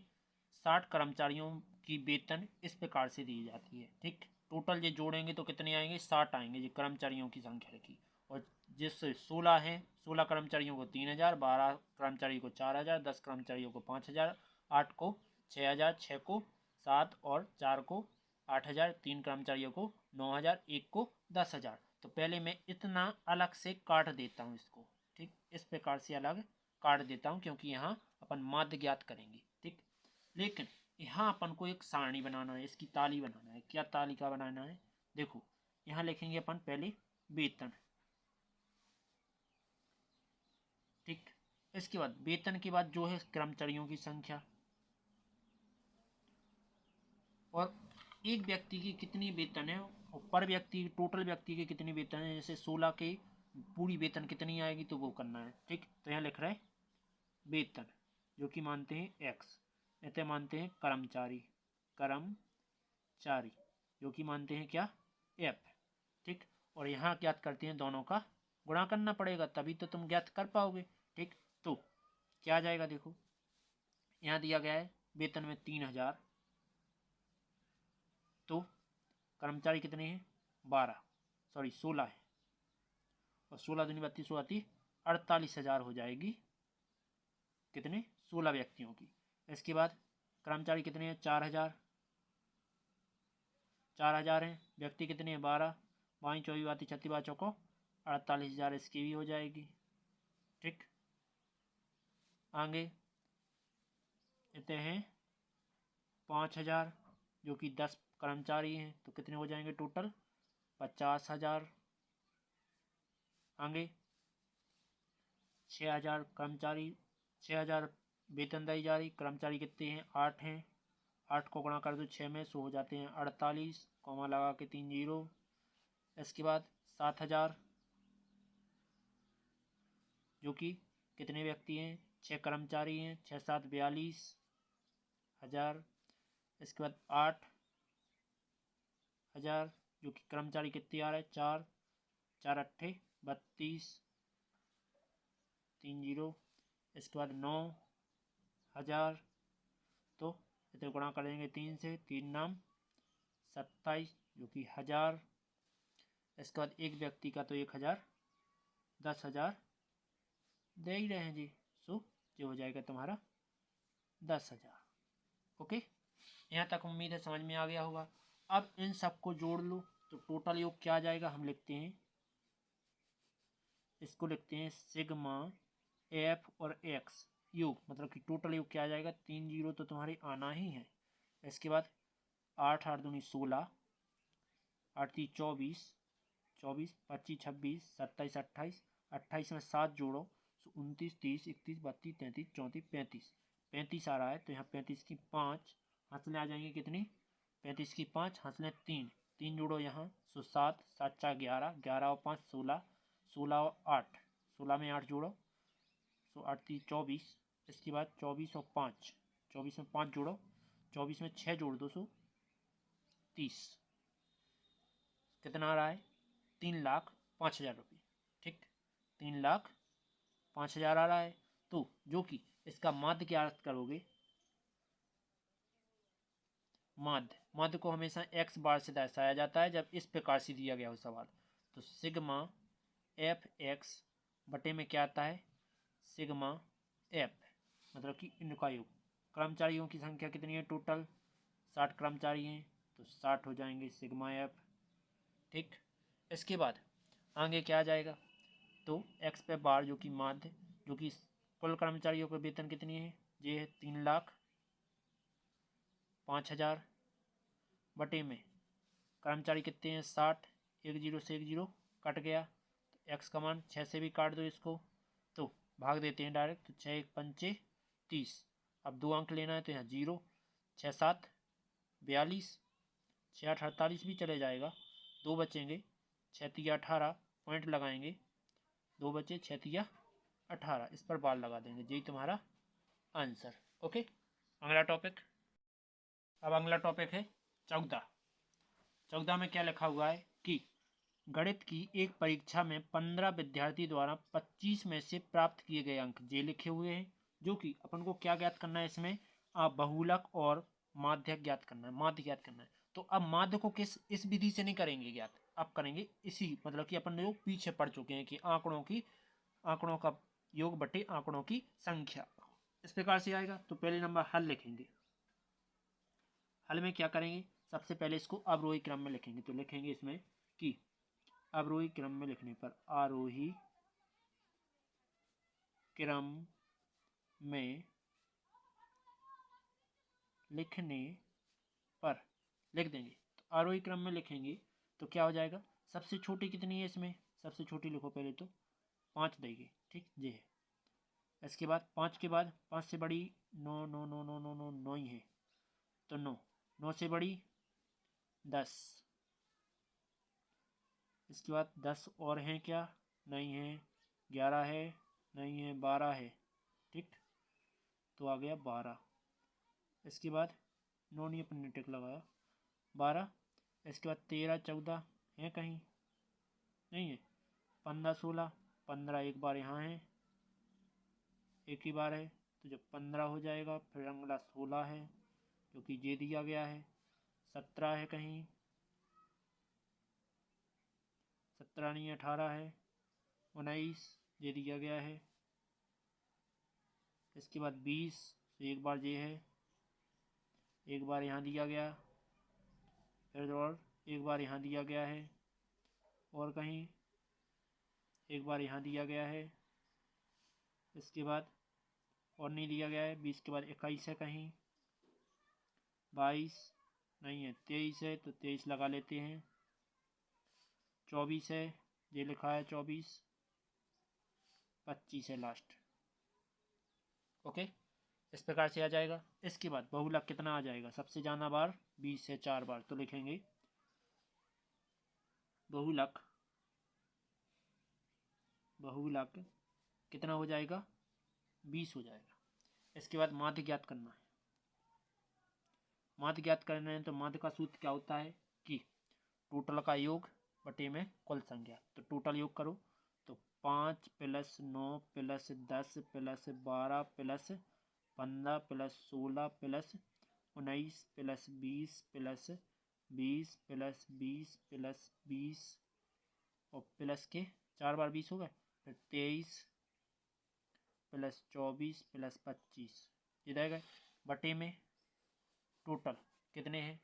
60 कर्मचारियों की वेतन इस प्रकार से दी जाती है। ठीक, टोटल ये जोड़ेंगे तो कितने आएंगे, 60 आएंगे, ये कर्मचारियों की संख्या रखी, और जिससे 16 है, 16 कर्मचारियों को 3000, 12 कर्मचारियों को 4000, 10 कर्मचारियों को 5000, 8 को 6000, 6 को 7, और 4 को 8000, 3 कर्मचारियों को 9000, 1 को 10,000। तो पहले मैं इतना अलग से काट देता हूँ इसको। ठीक, इस प्रकार से अलग काट देता हूँ, क्योंकि यहाँ अपन माध्य ज्ञात करेंगे। ठीक, लेकिन यहाँ अपन को एक सारणी बनाना है, इसकी ताली बनाना है। क्या तालिका बनाना है देखो, यहाँ लिखेंगे अपन पहले वेतन। ठीक, इसके बाद वेतन के बाद जो है कर्मचारियों की संख्या, और एक व्यक्ति की कितनी वेतन है, और पर व्यक्ति टोटल व्यक्ति की कितनी वेतन है, जैसे 16 के पूरी वेतन कितनी आएगी तो वो करना है। ठीक, तो यहाँ लिख रहा है वेतन, जो कि मानते हैं एक्स। इसे मानते हैं कर्मचारी, कर्मचारी जो कि मानते हैं क्या, एफ। ठीक, और यहाँ ज्ञात करते हैं दोनों का गुणा करना पड़ेगा तभी तो तुम ज्ञात कर पाओगे। ठीक, तो क्या आ जाएगा, देखो यहाँ दिया गया है वेतन में 3000, तो कर्मचारी कितने हैं, 16 है, और 16 दूनी 32 आती 48,000 हो जाएगी, कितने, 16 व्यक्तियों की। इसके बाद कर्मचारी कितने हैं, 4000 हैं, व्यक्ति कितने हैं, 12, 22 24 बाती 36 बार चौको 48,000 इसकी भी हो जाएगी। ठीक, आगे इतने हैं 5000 जो कि 10 कर्मचारी हैं, तो कितने हो जाएंगे टोटल, 50,000। आगे 6000 कर्मचारी, 6000 वेतनदायी जारी, कर्मचारी कितने हैं, 8 हैं, 8 को गुणा कर दो 6 में, सो हो जाते हैं 48, कॉमा लगा के 3 जीरो। इसके बाद 7000 जो कि कितने व्यक्ति हैं, 6 कर्मचारी हैं, 6 7 42,000। इसके बाद 8000 जो कि कर्मचारी कितने आ रहे हैं, 4, 4 अट्ठे 32, 3 जीरो। इसके बाद 9000, तो इसे गुणा करेंगे 3 से, 3 नाम 27 जो कि 1000। इसके बाद एक व्यक्ति का तो 1000, 10,000 दे ही रहे हैं जी, सो ये हो जाएगा तुम्हारा 10,000। ओके, यहाँ तक उम्मीद है समझ में आ गया होगा। अब इन सबको जोड़ लो तो टोटल योग क्या आ जाएगा, हम लिखते हैं, इसको लिखते हैं सिग्मा एफ और एक्स योग, मतलब कि टोटल योग क्या आ जाएगा, 3 जीरो तो तुम्हारी आना ही है। इसके बाद 8 8 दूनी 16, 8 3 24, 24 25 26 27 28, 28 में 7 जोड़ो तो 29 30 31 32 33 34 35, 35 आ रहा है, तो यहाँ 35 की 5 हंसले आ जाएंगे, कितनी, 35 की 5 हंसले 3, 3 जोड़ो यहाँ, सो 7 7 4 11, 11 और 5 16, 16 और 8, 16 में 8 जोड़ो, सो 8 3 24। इसके बाद 24 और 5, 24 में 5 जोड़ो, 24 में 6 जोड़ दो, सो 30, कितना आ रहा है, 3,05,000 रुपये। ठीक, 3,05,000 आ रहा है। तो जो कि इसका माध्य क्या अर्थ करोगे, माध्य को हमेशा x बार से दर्शाया जाता है जब इस प्रकार से दिया गया हो सवाल, तो सिग्मा एफ एक्स बटे में क्या आता है, सिग्मा एफ, मतलब कि इनका योग। कर्मचारियों की संख्या कितनी है टोटल, 60 कर्मचारी हैं, तो 60 हो जाएंगे सिग्मा एफ। ठीक, इसके बाद आगे क्या आ जाएगा, तो एक्स पे बार जो कि माध्य, जो कि कुल कर्मचारियों का वेतन कितनी है, ये है 3,05,000 बटे में कर्मचारी कितने हैं 60, 1 जीरो से 1 जीरो कट गया, तो एक्स का मान 6 से भी काट दो इसको, तो भाग देते हैं डायरेक्ट, तो 6 1 पंचे 30, अब 2 अंक लेना है तो यहाँ 0, 6 7 42, 6 8 48 भी चले जाएगा, 2 बचेंगे, 6 3 18 पॉइंट लगाएंगे, 2 बचे, 6 3 18, इस पर बाल लगा देंगे, यही तुम्हारा आंसर। ओके, अगला टॉपिक, अब अगला टॉपिक है 14 में क्या लिखा हुआ है कि गणित की एक परीक्षा में 15 विद्यार्थी द्वारा 25 में से प्राप्त किए गए अंक जे लिखे हुए हैं, जो कि अपन को क्या ज्ञात करना है, इसमें बहुलक और माध्य ज्ञात करना है, माध्य ज्ञात करना है। तो अब माध्य को किस इस विधि से नहीं करेंगे ज्ञात, अब करेंगे इसी, मतलब कि अपन लोग पीछे पढ़ चुके हैं कि आंकड़ों का योग बटे आंकड़ों की संख्या, इस प्रकार से आएगा। तो पहले नंबर हल लिखेंगे, हल में क्या करेंगे, सबसे पहले इसको अवरोही क्रम में लिखेंगे, तो लिखेंगे इसमें कि अवरोही क्रम में लिखने पर, आरोही क्रम में लिखने पर लिख देंगे, तो आरोही क्रम में लिखेंगे तो क्या हो जाएगा, सबसे छोटी कितनी है इसमें, सबसे छोटी लिखो पहले तो 5 देंगे, ठीक ये है। इसके बाद 5 के बाद 5 से बड़ी 9 9 9 9 9 9 9 ही है, तो 9 9 से बड़ी 10, इसके बाद 10 और हैं क्या, नहीं है, 11 है, नहीं है, 12 है, ठीक, तो आ गया 12। इसके बाद 9 नहीं, अपन ने टिक लगाया, 12, इसके बाद 13 14 है कहीं नहीं है, 15 16, 15 एक बार यहाँ है, एक ही बार है, तो जब 15 हो जाएगा फिर अगला 16 है क्योंकि ये दिया गया है, 17 है कहीं, 17 नहीं 18 है, 19 ये दिया गया है, इसके बाद 20 तो एक बार ये है, एक बार यहाँ दिया गया, फिर और एक बार यहाँ दिया गया है, और कहीं एक बार यहाँ दिया गया है, इसके बाद और नहीं दिया गया है, 20 के बाद 21 है कहीं, 22 नहीं है, 23 है तो 23 लगा लेते हैं, 24 है, ये लिखा है 24, 25 है लास्ट। ओके, इस प्रकार से आ जाएगा। इसके बाद बहुलक कितना आ जाएगा, सबसे ज़्यादा बार 20 है 4 बार, तो लिखेंगे बहुलक, बहुलक कितना हो जाएगा, 20 हो जाएगा। इसके बाद माध्य ज्ञात करना है, माध्य ज्ञात करना है तो माध्य का सूत्र क्या होता है कि टोटल का योग बटे में कुल संख्या, तो टोटल योग करो तो 5 + 9 + 10 + 12 + 15 + 16 + 19 + 20 + 20 + 20 + 20 और प्लस के 4 बार 20 हो गए, फिर 23 + 24 + 25 ये रहेगा, बटे में टोटल कितने हैं,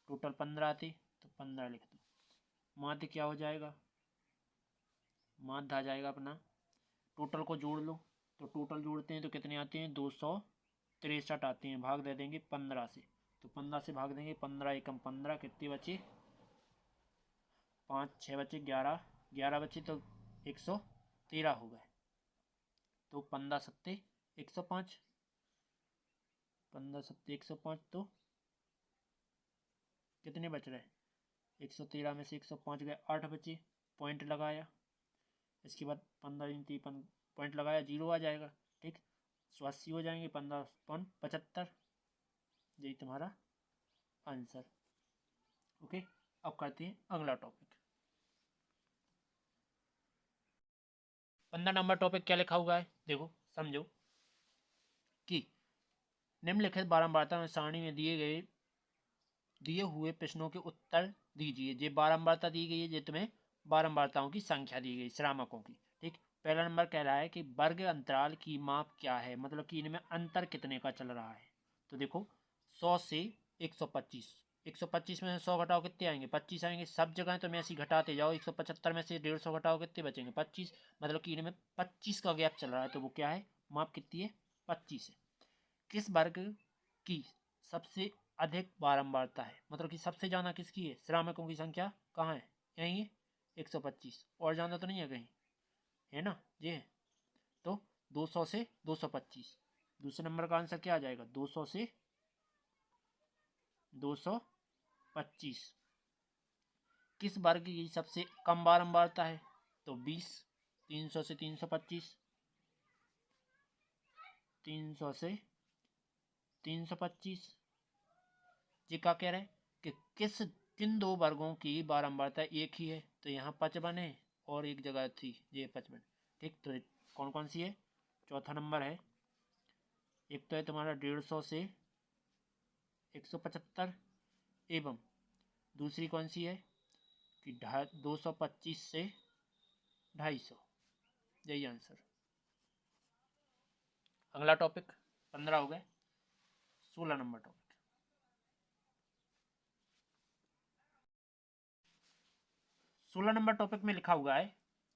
टोटल 15 आते तो 15 लिख दो। माध्य क्या हो जाएगा, माध्य आ जाएगा अपना, टोटल को जोड़ लो तो टोटल जोड़ते हैं तो कितने आते हैं, 263 आते हैं, भाग दे देंगे 15 से, तो 15 से भाग देंगे, 15 एकम 15, कितने बचे, 5 6 बचे, 11 11 बचे तो 113 हो गए, तो 15 सत्ते 105, 15 सत्ते 105, तो कितने बच रहे, 113 में से 105 गए, 8 बचे, पॉइंट लगाया, इसके बाद 15 पॉइंट लगाया, 0 आ जाएगा, ठीक, 80 हो जाएंगे, 15.75, यही तुम्हारा आंसर। ओके, अब करते हैं अगला टॉपिक। 15 नंबर टॉपिक क्या लिखा हुआ है, देखो समझो कि निम्नलिखित बारंबारता में सारणी में दिए हुए प्रश्नों के उत्तर दीजिए। ये बारंबारता दी गई है, ये तुम्हें बारंबारताओं की संख्या दी गई श्रामकों की, ठीक। पहला नंबर कह रहा है कि वर्ग अंतराल की माप क्या है, मतलब कि इनमें अंतर कितने का चल रहा है, तो देखो 100 से 125, 125 में से 100 घटाओ कितने आएंगे, 25 आएंगे, सब जगह तुम ऐसे घटाते जाओ, 175 में से 150 घटाओ कितने बचेंगे, 25, मतलब कि इनमें 25 का गैप चल रहा है, तो वो क्या है, माप कितनी है, 25 है। किस वर्ग की सबसे अधिक बारंबारता है, मतलब कि सबसे ज़्यादा किसकी है, श्रामकों की संख्या कहाँ है, यही है 125, और ज़्यादा तो नहीं है कहीं, है ना, ये है, तो 200 से 225, दूसरे नंबर का आंसर क्या आ जाएगा, 200 से 225। किस वर्ग की सबसे कम बारंबारता है, तो 20, 300 से 325, 300 से 325। ये क्या कह रहे हैं कि किन दो वर्गों की बारंबारता एक ही है, तो यहाँ 55 है और एक जगह थी ये 55, ठीक, तो कौन कौन सी है, चौथा नंबर है, एक तो है तुम्हारा 150 से 175, एवं दूसरी कौन सी है कि 225 से 250, यही आंसर। अगला टॉपिक 15 हो गए, 16 नंबर टॉपिक। 16 नंबर टॉपिक में लिखा हुआ है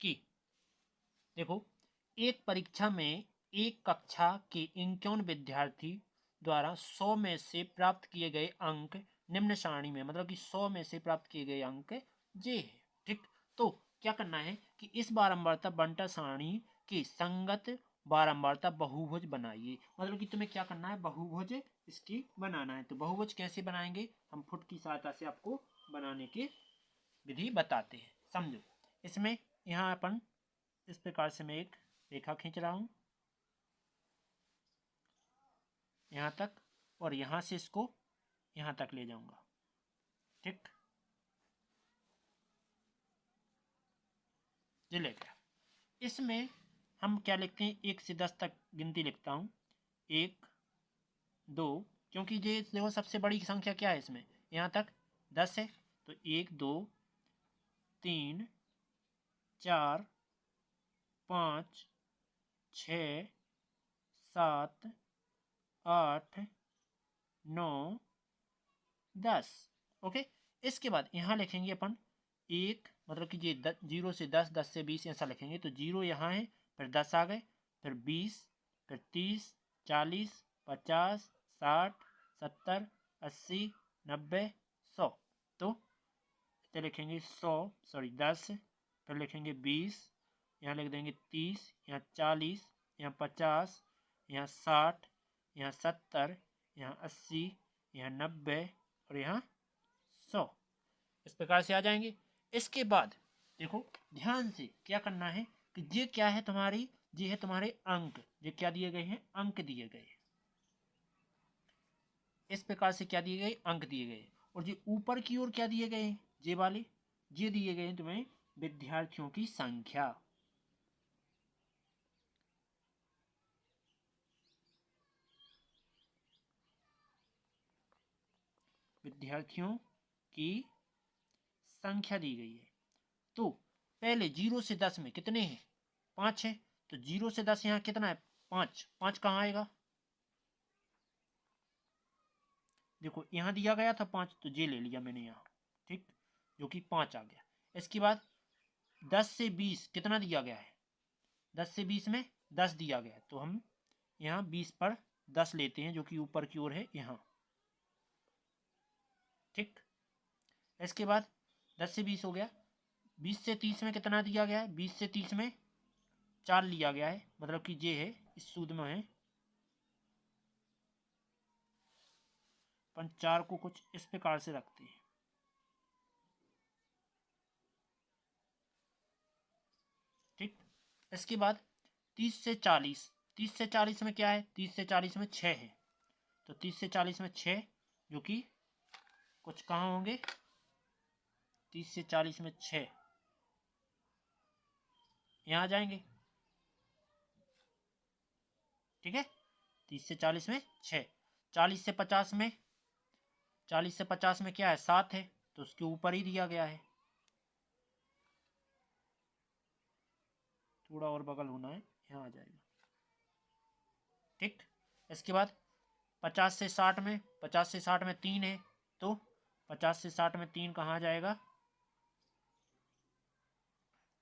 कि देखो, एक परीक्षा में एक कक्षा के 51 विद्यार्थी द्वारा 100 में से प्राप्त किए गए अंक निम्न सारणी में, मतलब कि 100 में से प्राप्त किए गए अंक ये है, ठीक। तो क्या करना है कि इस बारंबारता बंटा सारणी की संगत बारंबारता बहुभुज बनाइए, मतलब कि तुम्हें क्या करना है, बहुभुज इसकी बनाना है। तो बहुभुज कैसे बनाएंगे, हम फुट की सहायता से आपको बनाने की विधि बताते हैं, समझो। इसमें यहाँ अपन इस प्रकार से मैं एक रेखा खींच रहा हूं यहाँ तक, और यहाँ से इसको यहाँ तक ले जाऊंगा। ठीक, ये ले गया। इसमें हम क्या लिखते हैं, 1 से 10 तक गिनती लिखता हूँ। 1 2, क्योंकि ये देखो सबसे बड़ी संख्या क्या है इसमें, यहाँ तक 10 है, तो 1 2 3 4 5 6 7 8 9 10। ओके, इसके बाद यहाँ लिखेंगे अपन 1, मतलब कि ये 0 से 10, 10 से 20 ऐसा लिखेंगे, तो 0 यहाँ है, फिर 10 आ गए, फिर 20, फिर 30 40 50 60 70 80 90 100। तो इसे लिखेंगे 100, सॉरी 10, फिर लिखेंगे 20, यहाँ लिख देंगे 30, यहाँ 40, यहाँ 50, यहाँ 60, यहाँ 70, यहाँ 80, यहाँ 90 और यहाँ 100। इस प्रकार से आ जाएंगे। इसके बाद देखो ध्यान से क्या करना है कि ये क्या है तुम्हारी, ये है तुम्हारे अंक, ये क्या दिए गए हैं, अंक दिए गए। इस प्रकार से क्या दिए गए, अंक दिए गए। और ये ऊपर की ओर क्या दिए गए हैं, ये वाले, ये दिए गए हैं तुम्हें विद्यार्थियों की संख्या। विद्यार्थियों की संख्या दी गई है। तो पहले 0 से 10 में कितने हैं, 5 है, तो 0 से 10 यहाँ कितना है, 5। 5 कहाँ आएगा, देखो यहाँ दिया गया था 5, तो ये ले लिया मैंने यहाँ। ठीक, जो कि 5 आ गया। इसके बाद 10 से 20 कितना दिया गया है, 10 से 20 में 10 दिया गया है, तो हम यहाँ 20 पर 10 लेते हैं, जो कि ऊपर की ओर है यहाँ। ठीक, इसके बाद 10 से 20 हो गया। 20 से 30 में कितना दिया गया है, 20 से 30 में 4 लिया गया है, मतलब कि ये है, इस सूद में है। अपन 4 को कुछ इस प्रकार से रखते हैं। ठीक, इसके बाद 30 से 40, 30 से 40 में क्या है, 30 से 40 में 6 है, तो 30 से 40 में 6, जो कि कुछ कहाँ होंगे, 30 से 40 में 6 यहाँ आ जाएंगे। ठीक है, 30 से 40 में 6। 40 से 50 में, 40 से 50 में क्या है, 7 है, तो उसके ऊपर ही दिया गया है, थोड़ा और बगल होना है, यहाँ आ जाएगा। ठीक, इसके बाद 50 से 60 में, 50 से 60 में 3 है, तो 50 से 60 में 3 कहाँ जाएगा,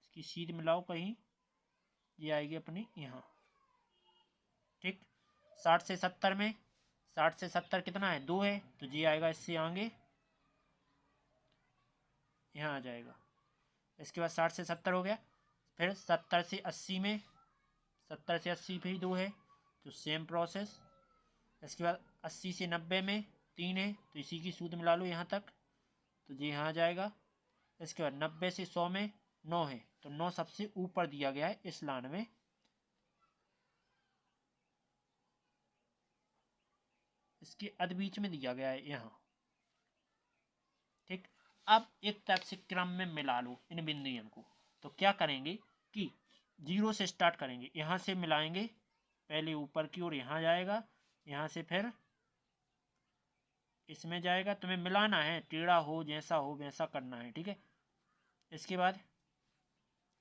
इसकी सीध मिलाओ कहीं, ये आएगी अपनी यहाँ। ठीक, 60 से 70 में, 60 से 70 कितना है, 2 है, तो ये आएगा इससे आगे, यहाँ आ जाएगा। इसके बाद 60 से 70 हो गया। फिर 70 से 80 में, 70 से 80 भी 2 है, तो सेम प्रोसेस। इसके बाद 80 से 90 में 3 है, तो इसी की सूद मिला लो यहाँ तक, तो ये यहाँ आ जाएगा। इसके बाद 90 से 100 में 9 है, तो 9 सबसे ऊपर दिया गया है इस लाइन में। इसके अध बीच में दिया गया है यहाँ। ठीक, अब एक तरफ से क्रम में मिला लो इन बिंदुओं को। तो क्या करेंगे कि 0 से स्टार्ट करेंगे, यहाँ से मिलाएंगे, पहले ऊपर की ओर यहाँ जाएगा, यहाँ से फिर इसमें जाएगा। तुम्हें मिलाना है, टेढ़ा हो जैसा हो वैसा करना है। ठीक है, इसके बाद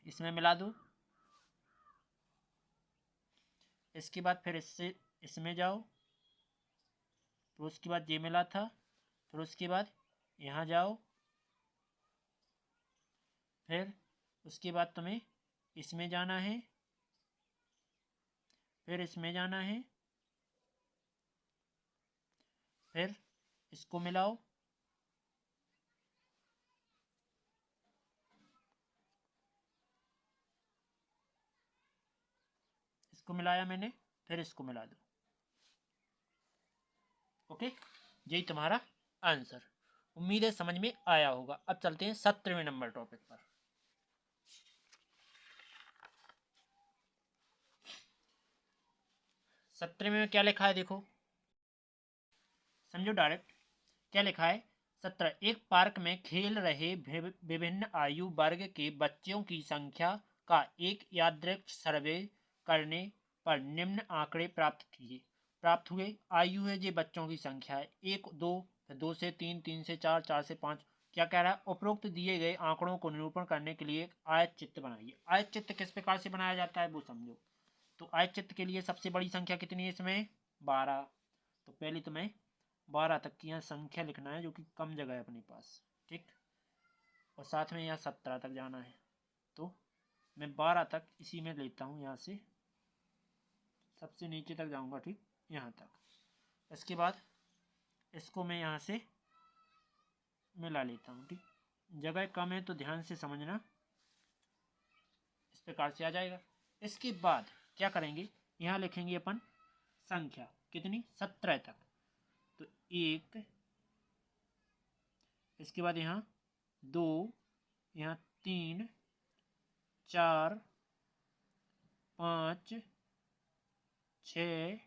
इसमें मिला दो, इसके बाद फिर इससे इसमें जाओ, फिर उसके बाद ये मिला था, फिर उसके बाद यहाँ जाओ, फिर उसके बाद तुम्हें इसमें जाना है, फिर इसमें जाना है, फिर इसको मिलाओ, इसको मिलाया मैंने, फिर इसको मिला दो। ओके, यही तुम्हारा आंसर। उम्मीद है समझ में आया होगा। अब चलते हैं 17वें नंबर टॉपिक पर। 17वें में क्या लिखा है देखो, समझो डायरेक्ट। क्या लिखा है? 17, एक पार्क में खेल रहे विभिन्न आयु वर्ग के बच्चों की संख्या का एक यादृच्छिक सर्वे करने पर निम्न आंकड़े प्राप्त हुए। आयु है जी बच्चों की संख्या है, 1 2, 2 से 3, 3 से 4, 4 से 5। क्या कह रहा है? उपरोक्त दिए गए आंकड़ों को निरूपण करने के लिए एक आयत चित्र बनाइए। आयत चित्र किस प्रकार से बनाया जाता है वो समझो। तो आयत चित्र के लिए सबसे बड़ी संख्या कितनी है इसमें? 12। तो पहले तुम्हें 12 तक की यहाँ संख्या लिखना है जो कि कम जगह है अपने पास, ठीक। और साथ में यहाँ 17 तक जाना है। तो मैं 12 तक इसी में लेता हूँ, यहाँ से सबसे नीचे तक जाऊँगा, ठीक, यहाँ तक। इसके बाद इसको मैं यहाँ से मिला लेता हूँ, ठीक। जगह कम है तो ध्यान से समझना, इस प्रकार से आ जाएगा। इसके बाद क्या करेंगे? यहाँ लिखेंगे अपन संख्या कितनी? 17 तक। तो 1, इसके बाद यहाँ 2, यहाँ 3, 4, 5, 6,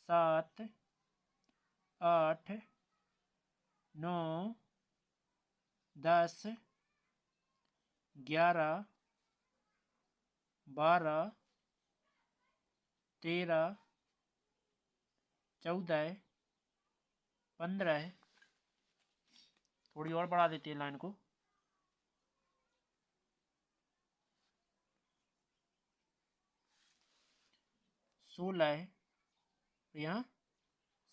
7, 8, 9, 10, 11, 12, 13, 14, 15। थोड़ी और बढ़ा देते हैं लाइन को। 16, यहाँ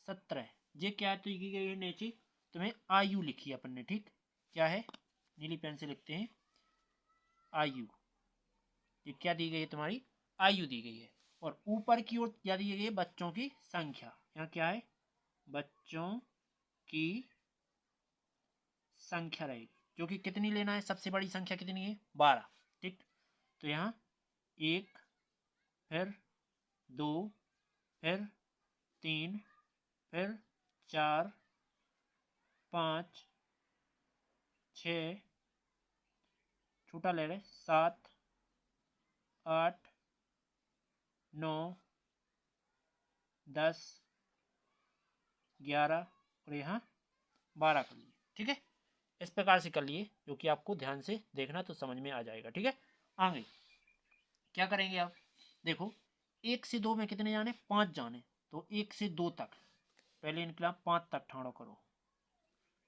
17। ये क्या तो की गई है नीचे? तुम्हें आयु लिखी है अपन ने, ठीक। क्या है? नीली पेन से लिखते हैं आयु। ये क्या दी गई है? तुम्हारी आयु दी गई है। और ऊपर की ओर क्या दी गई है? बच्चों की संख्या। यहाँ क्या है? बच्चों की संख्या रहेगी, जो कि कितनी लेना है? सबसे बड़ी संख्या कितनी है? 12, ठीक। तो यहाँ 1, फिर 2, फिर 3, फिर 4, 5, 6, छोटा ले रहे 7, 8, 9, 10, 11 और यहाँ 12 कर लिए, ठीक है। इस प्रकार से कर लिए, जो कि आपको ध्यान से देखना तो समझ में आ जाएगा, ठीक है। आगे क्या करेंगे आप? देखो 1 से 2 में कितने जाने? 5 जाने। तो 1 से 2 तक पहले इनकलाब 5 तक ठाड़ो करो।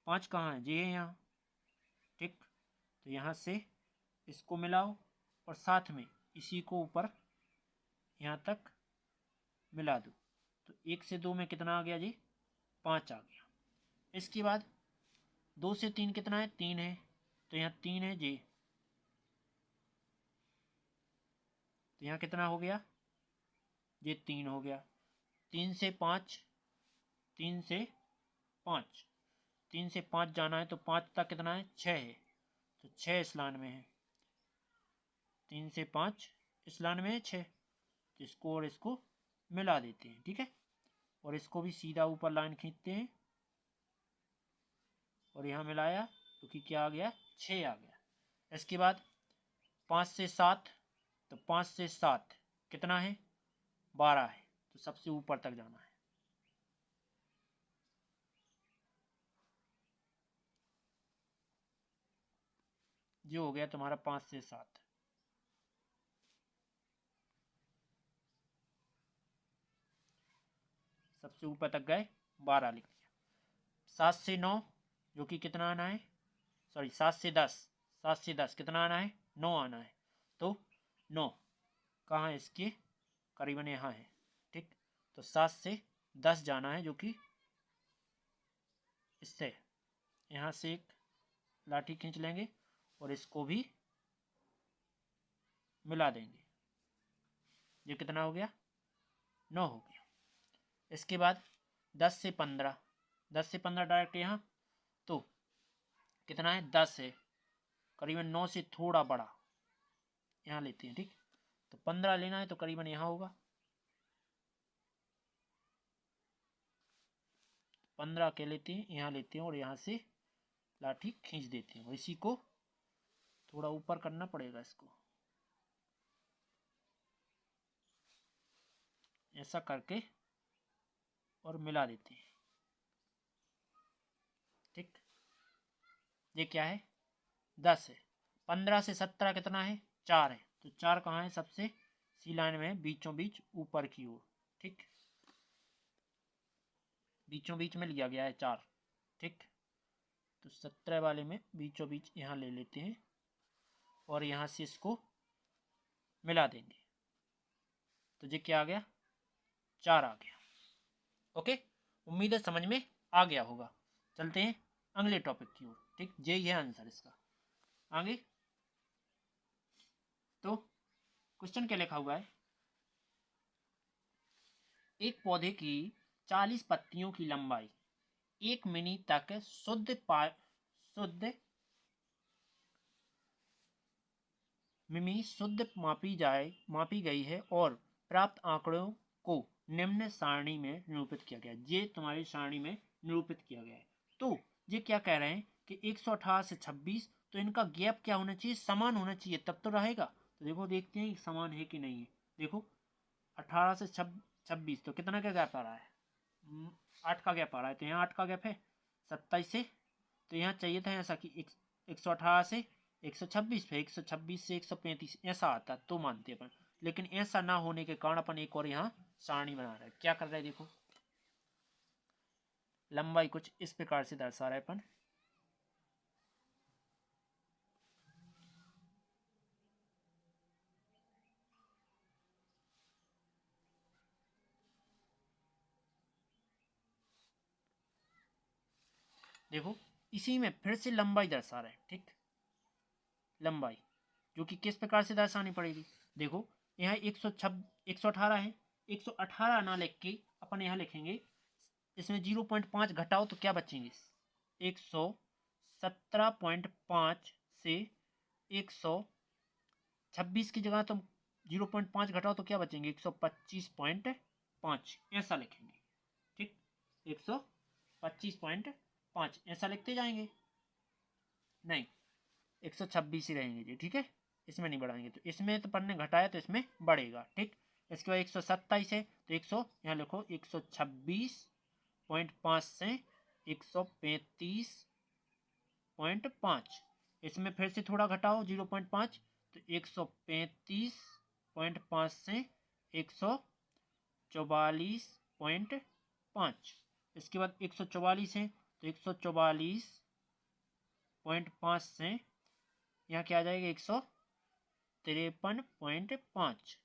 5 कहाँ है? ये है यहाँ, ठीक। तो यहाँ से इसको मिलाओ और साथ में इसी को ऊपर यहाँ तक मिला दो। तो 1 से 2 में कितना आ गया जी? 5 आ गया। इसके बाद 2 से 3 कितना है? 3 है। तो यहाँ 3 है जी। तो यहाँ कितना हो गया? ये 3 हो गया। 3 से 5, 3 से 5, 3 से 5 जाना है तो 5 तक कितना है? 6 है। तो 6 इस लाइन में है। 3 से 5 इस लाइन में है 6। तो इसको और इसको मिला देते हैं, ठीक है। और इसको भी सीधा ऊपर लाइन खींचते हैं और यहाँ मिलाया तो कि क्या आ गया? 6 आ गया। इसके बाद 5 से 7, तो 5 से 7 कितना है? 12 है। तो सबसे ऊपर तक जाना है। जो हो गया तुम्हारा 5 से 7। सबसे ऊपर तक गए, 12 लिख दिया। 7 से 9 जो कि कितना आना है? सॉरी 7 से 10, 7 से 10 कितना आना है? 9 आना है। तो 9 कहाँ है? इसके करीबन यहाँ है, ठीक। तो 7 से 10 जाना है, जो कि इससे यहाँ से एक लाठी खींच लेंगे और इसको भी मिला देंगे। ये कितना हो गया? 9 हो गया। इसके बाद 10 से 15, 10 से 15 डायरेक्ट यहाँ, तो कितना है? 10 है। करीबन 9 से थोड़ा बड़ा यहाँ लेते हैं, ठीक। तो 15 लेना है तो करीबन यहाँ होगा। 15 के लेते हैं, यहाँ लेते हैं और यहाँ से लाठी खींच देते हैं और इसी को थोड़ा ऊपर करना पड़ेगा, इसको ऐसा करके और मिला देते हैं। ये क्या है 10 है। 15 से 17 कितना है 4 है, तो 4 कहाँ है सबसे सी लाइन में बीचों बीच ऊपर की ओर, ठीक, बीचों बीच में लिया गया है 4, ठीक। तो 17 वाले में बीचों बीच यहाँ ले लेते हैं और यहाँ से इसको मिला देंगे, तो ये क्या आ गया 4 आ गया। ओके, उम्मीद है समझ में आ गया होगा। चलते हैं अगले टॉपिक की ओर, ठीक, यही है आंसर इसका। आगे तो क्वेश्चन क्या लिखा हुआ है, एक पौधे की 40 पत्तियों की लंबाई 1 मिनी तक शुद्ध मापी गई है और प्राप्त आंकड़ों को निम्न सारणी में निरूपित किया गया है। ये तुम्हारी सारणी में निरूपित किया गया है। तो ये क्या कह रहे हैं कि 118 से 26, तो इनका गैप क्या होना चाहिए समान होना चाहिए, तब तो रहेगा। तो देखो देखते हैं समान है कि नहीं है। देखो 18 से 26, तो कितना का गैप आ रहा है 8 का गैप आ रहा है, तो यहाँ 8 का गैप है। 27 से, तो यहाँ चाहिए था ऐसा कि 118 से 126, फिर 126 से 135 ऐसा आता तो मानते अपन, लेकिन ऐसा ना होने के कारण अपन एक और यहाँ सारणी बना रहे हैं। क्या कर रहे हैं देखो, लंबाई कुछ इस प्रकार से दर्शा रहे अपन, देखो इसी में फिर से लंबाई दर्शा रहे हैं, ठीक, लंबाई जो कि किस प्रकार से दर्शानी पड़ेगी। देखो यहाँ 118 है, 118 ना लिख के अपन यहाँ लिखेंगे, इसमें 0.5 घटाओ तो क्या बचेंगे 117.5 से 126 की जगह तुम 0.5 घटाओ तो क्या बचेंगे 125.5 ऐसा लिखेंगे, ठीक, 125.5 ऐसा लिखते जाएंगे, नहीं 126 ही रहेंगे जी, ठीक है, इसमें नहीं बढ़ाएंगे। तो इसमें तो पढ़ने घटाया तो इसमें बढ़ेगा, ठीक। इसके बाद 127 है तो 100 यहाँ लिखो 126.5 से 135.5, इसमें फिर से थोड़ा घटाओ 0.5, तो 135.5 से 144.5, इसके बाद 144 है तो 144.5 से यहाँ क्या आ जाएगा 153.5,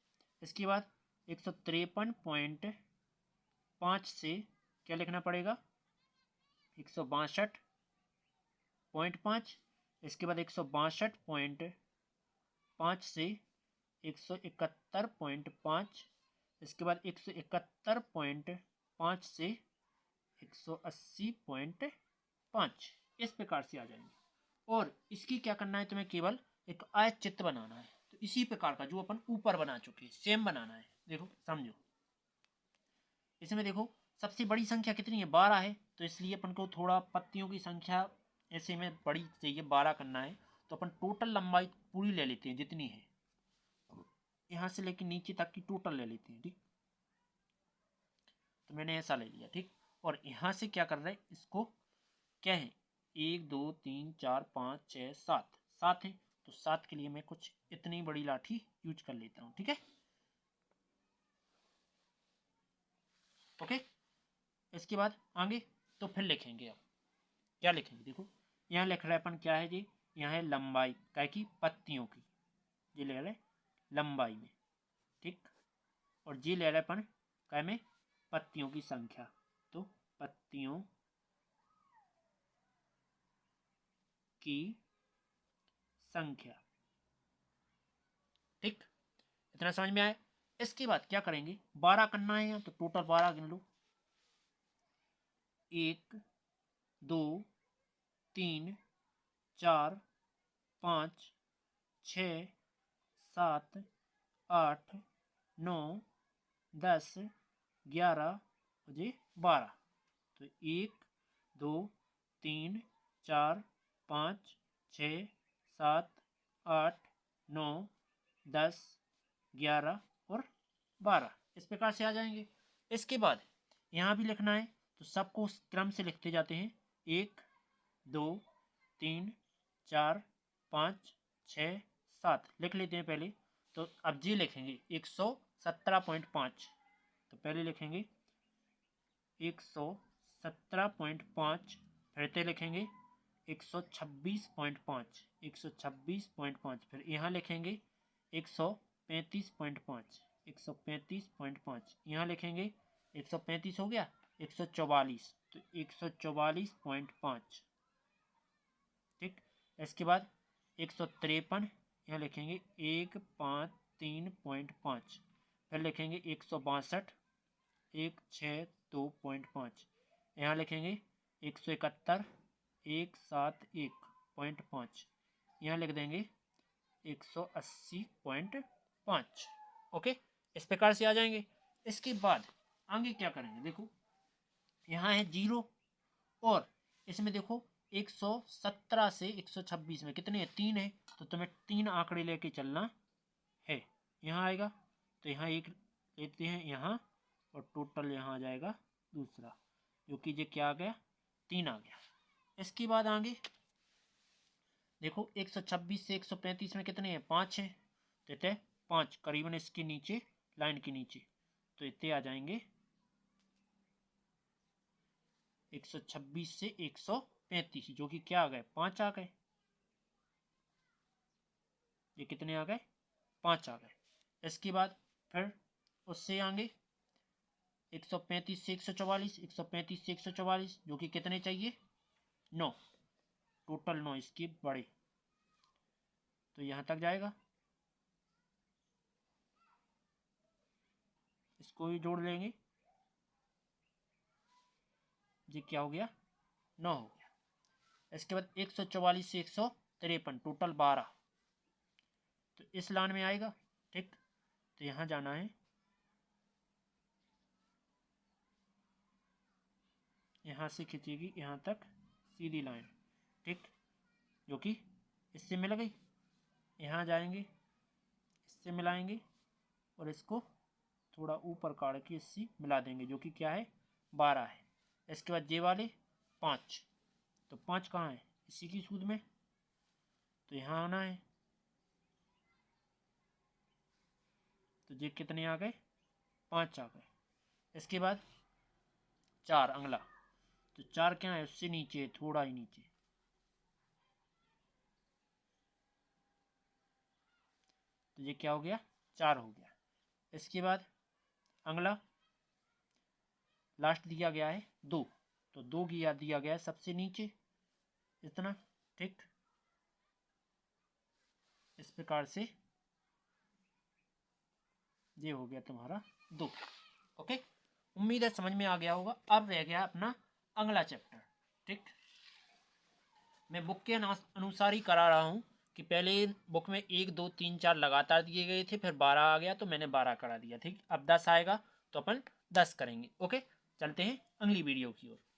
इसके बाद 153.5 से क्या लिखना पड़ेगा 162.5, इसके बाद 162.5 से 171.5, इसके बाद 171.5 से 180.5, इस प्रकार से आ जाएंगे। और इसकी क्या करना है तुम्हें, केवल एक आयत चित्र बनाना है, तो इसी प्रकार का जो अपन ऊपर बना चुके हैं सेम बनाना है। देखो समझो, इसमें देखो सबसे बड़ी संख्या कितनी है 12 है, तो इसलिए अपन को थोड़ा पत्तियों की संख्या ऐसे में बड़ी चाहिए 12 करना है, तो अपन टोटल लंबाई पूरी ले लेते हैं जितनी है, यहाँ से लेकर नीचे तक की टोटल ले लेते हैं, ठीक। तो मैंने ऐसा ले लिया, ठीक। और यहाँ से क्या कर रहे हैं, इसको क्या है 1 2 3 4 5 6 7 7 है, तो 7 के लिए मैं कुछ इतनी बड़ी लाठी यूज कर लेता हूँ, ठीक है। ओके, इसके बाद आगे तो फिर लिखेंगे, अब क्या लिखेंगे देखो, यहाँ लिख रहे अपन क्या है जी, यहाँ है लंबाई क्या की पत्तियों की, ये ले रहे लंबाई में, ठीक। और जी ले रहे अपन क्या में पत्तियों की संख्या, तो पत्तियों की संख्या, ठीक, इतना समझ में आया। इसके बाद क्या करेंगे 12 करना है यहाँ, तो टोटल 12 गिन लो, 1 2 3 4 5 6 7 8 9 10 11 जी 12, तो 1 2 3 4 5 6 7 8 9 10 11 और 12, इस प्रकार से आ जाएंगे। इसके बाद यहाँ भी लिखना है, तो सबको क्रम से लिखते जाते हैं 1 2 3 4 5 6 7 लिख लेते हैं पहले। तो अब जी लिखेंगे 117.5। तो पहले लिखेंगे 117.5, फिर से लिखेंगे 126.5, 126.5, फिर यहाँ लिखेंगे 135.5, 135.5, यहाँ लिखेंगे 135 हो गया, 144, तो 144.5। ठीक, इसके बाद 153, यहाँ लिखेंगे 153.5, फिर लिखेंगे 162, 162.5, यहाँ लिखेंगे 171, 171.5, यहाँ लिख देंगे 180.5। ओके, इस प्रकार से आ जाएंगे। इसके बाद आगे क्या करेंगे, देखो यहाँ है 0 और इसमें देखो 117 से 126 में कितने हैं, 3 है, तो तुम्हें 3 आंकड़े लेके चलना है। यहाँ आएगा तो यहाँ 1 लेते हैं यहाँ, और टोटल यहाँ आ जाएगा दूसरा, जो कि ये क्या आ गया, 3 आ गया। इसके बाद आगे देखो 126 से 135 में कितने हैं, 5 हैं, तो इतने 5 करीबन इसके नीचे, लाइन के नीचे, तो इतने आ जाएंगे 126 से 135, जो कि क्या आ गए, 5 आ गए। ये कितने आ गए, 5 आ गए। इसके बाद फिर उससे आगे 135 से 144, 135 से 144, जो कि कितने चाहिए, 9, टोटल 9 इसके बड़े, तो यहाँ तक जाएगा। इसको भी जोड़ लेंगे, ये क्या हो गया, 9 हो गया। इसके बाद 144 से 153, टोटल 12, तो इस लाइन में आएगा। ठीक, तो यहाँ जाना है, यहाँ से खींचेगी यहाँ तक सीधी लाइन, ठीक, जो कि इससे मिल गई। यहाँ जाएंगे, इससे मिलाएंगे और इसको थोड़ा ऊपर काट के इससे मिला देंगे, जो कि क्या है, 12 है। इसके बाद ये वाले 5, तो 5 कहाँ है, इसी की सूद में, तो यहाँ आना है, तो ये कितने आ गए, 5 आ गए। इसके बाद 4 अगला, तो 4 क्या है, उससे नीचे, थोड़ा ही नीचे, तो ये क्या हो गया, 4 हो गया। इसके बाद अगला लास्ट दिया गया है 2, तो 2 दिया गया है सबसे नीचे इतना। ठीक, इस प्रकार से ये हो गया तुम्हारा 2। ओके, उम्मीद है समझ में आ गया होगा। अब रह गया अपना अगला चैप्टर। ठीक, मैं बुक के अनुसार ही करा रहा हूँ कि पहले बुक में 1 2 3 4 लगातार दिए गए थे, फिर 12 आ गया तो मैंने 12 करा दिया। ठीक, अब 10 आएगा तो अपन 10 करेंगे। ओके, चलते हैं अगली वीडियो की ओर।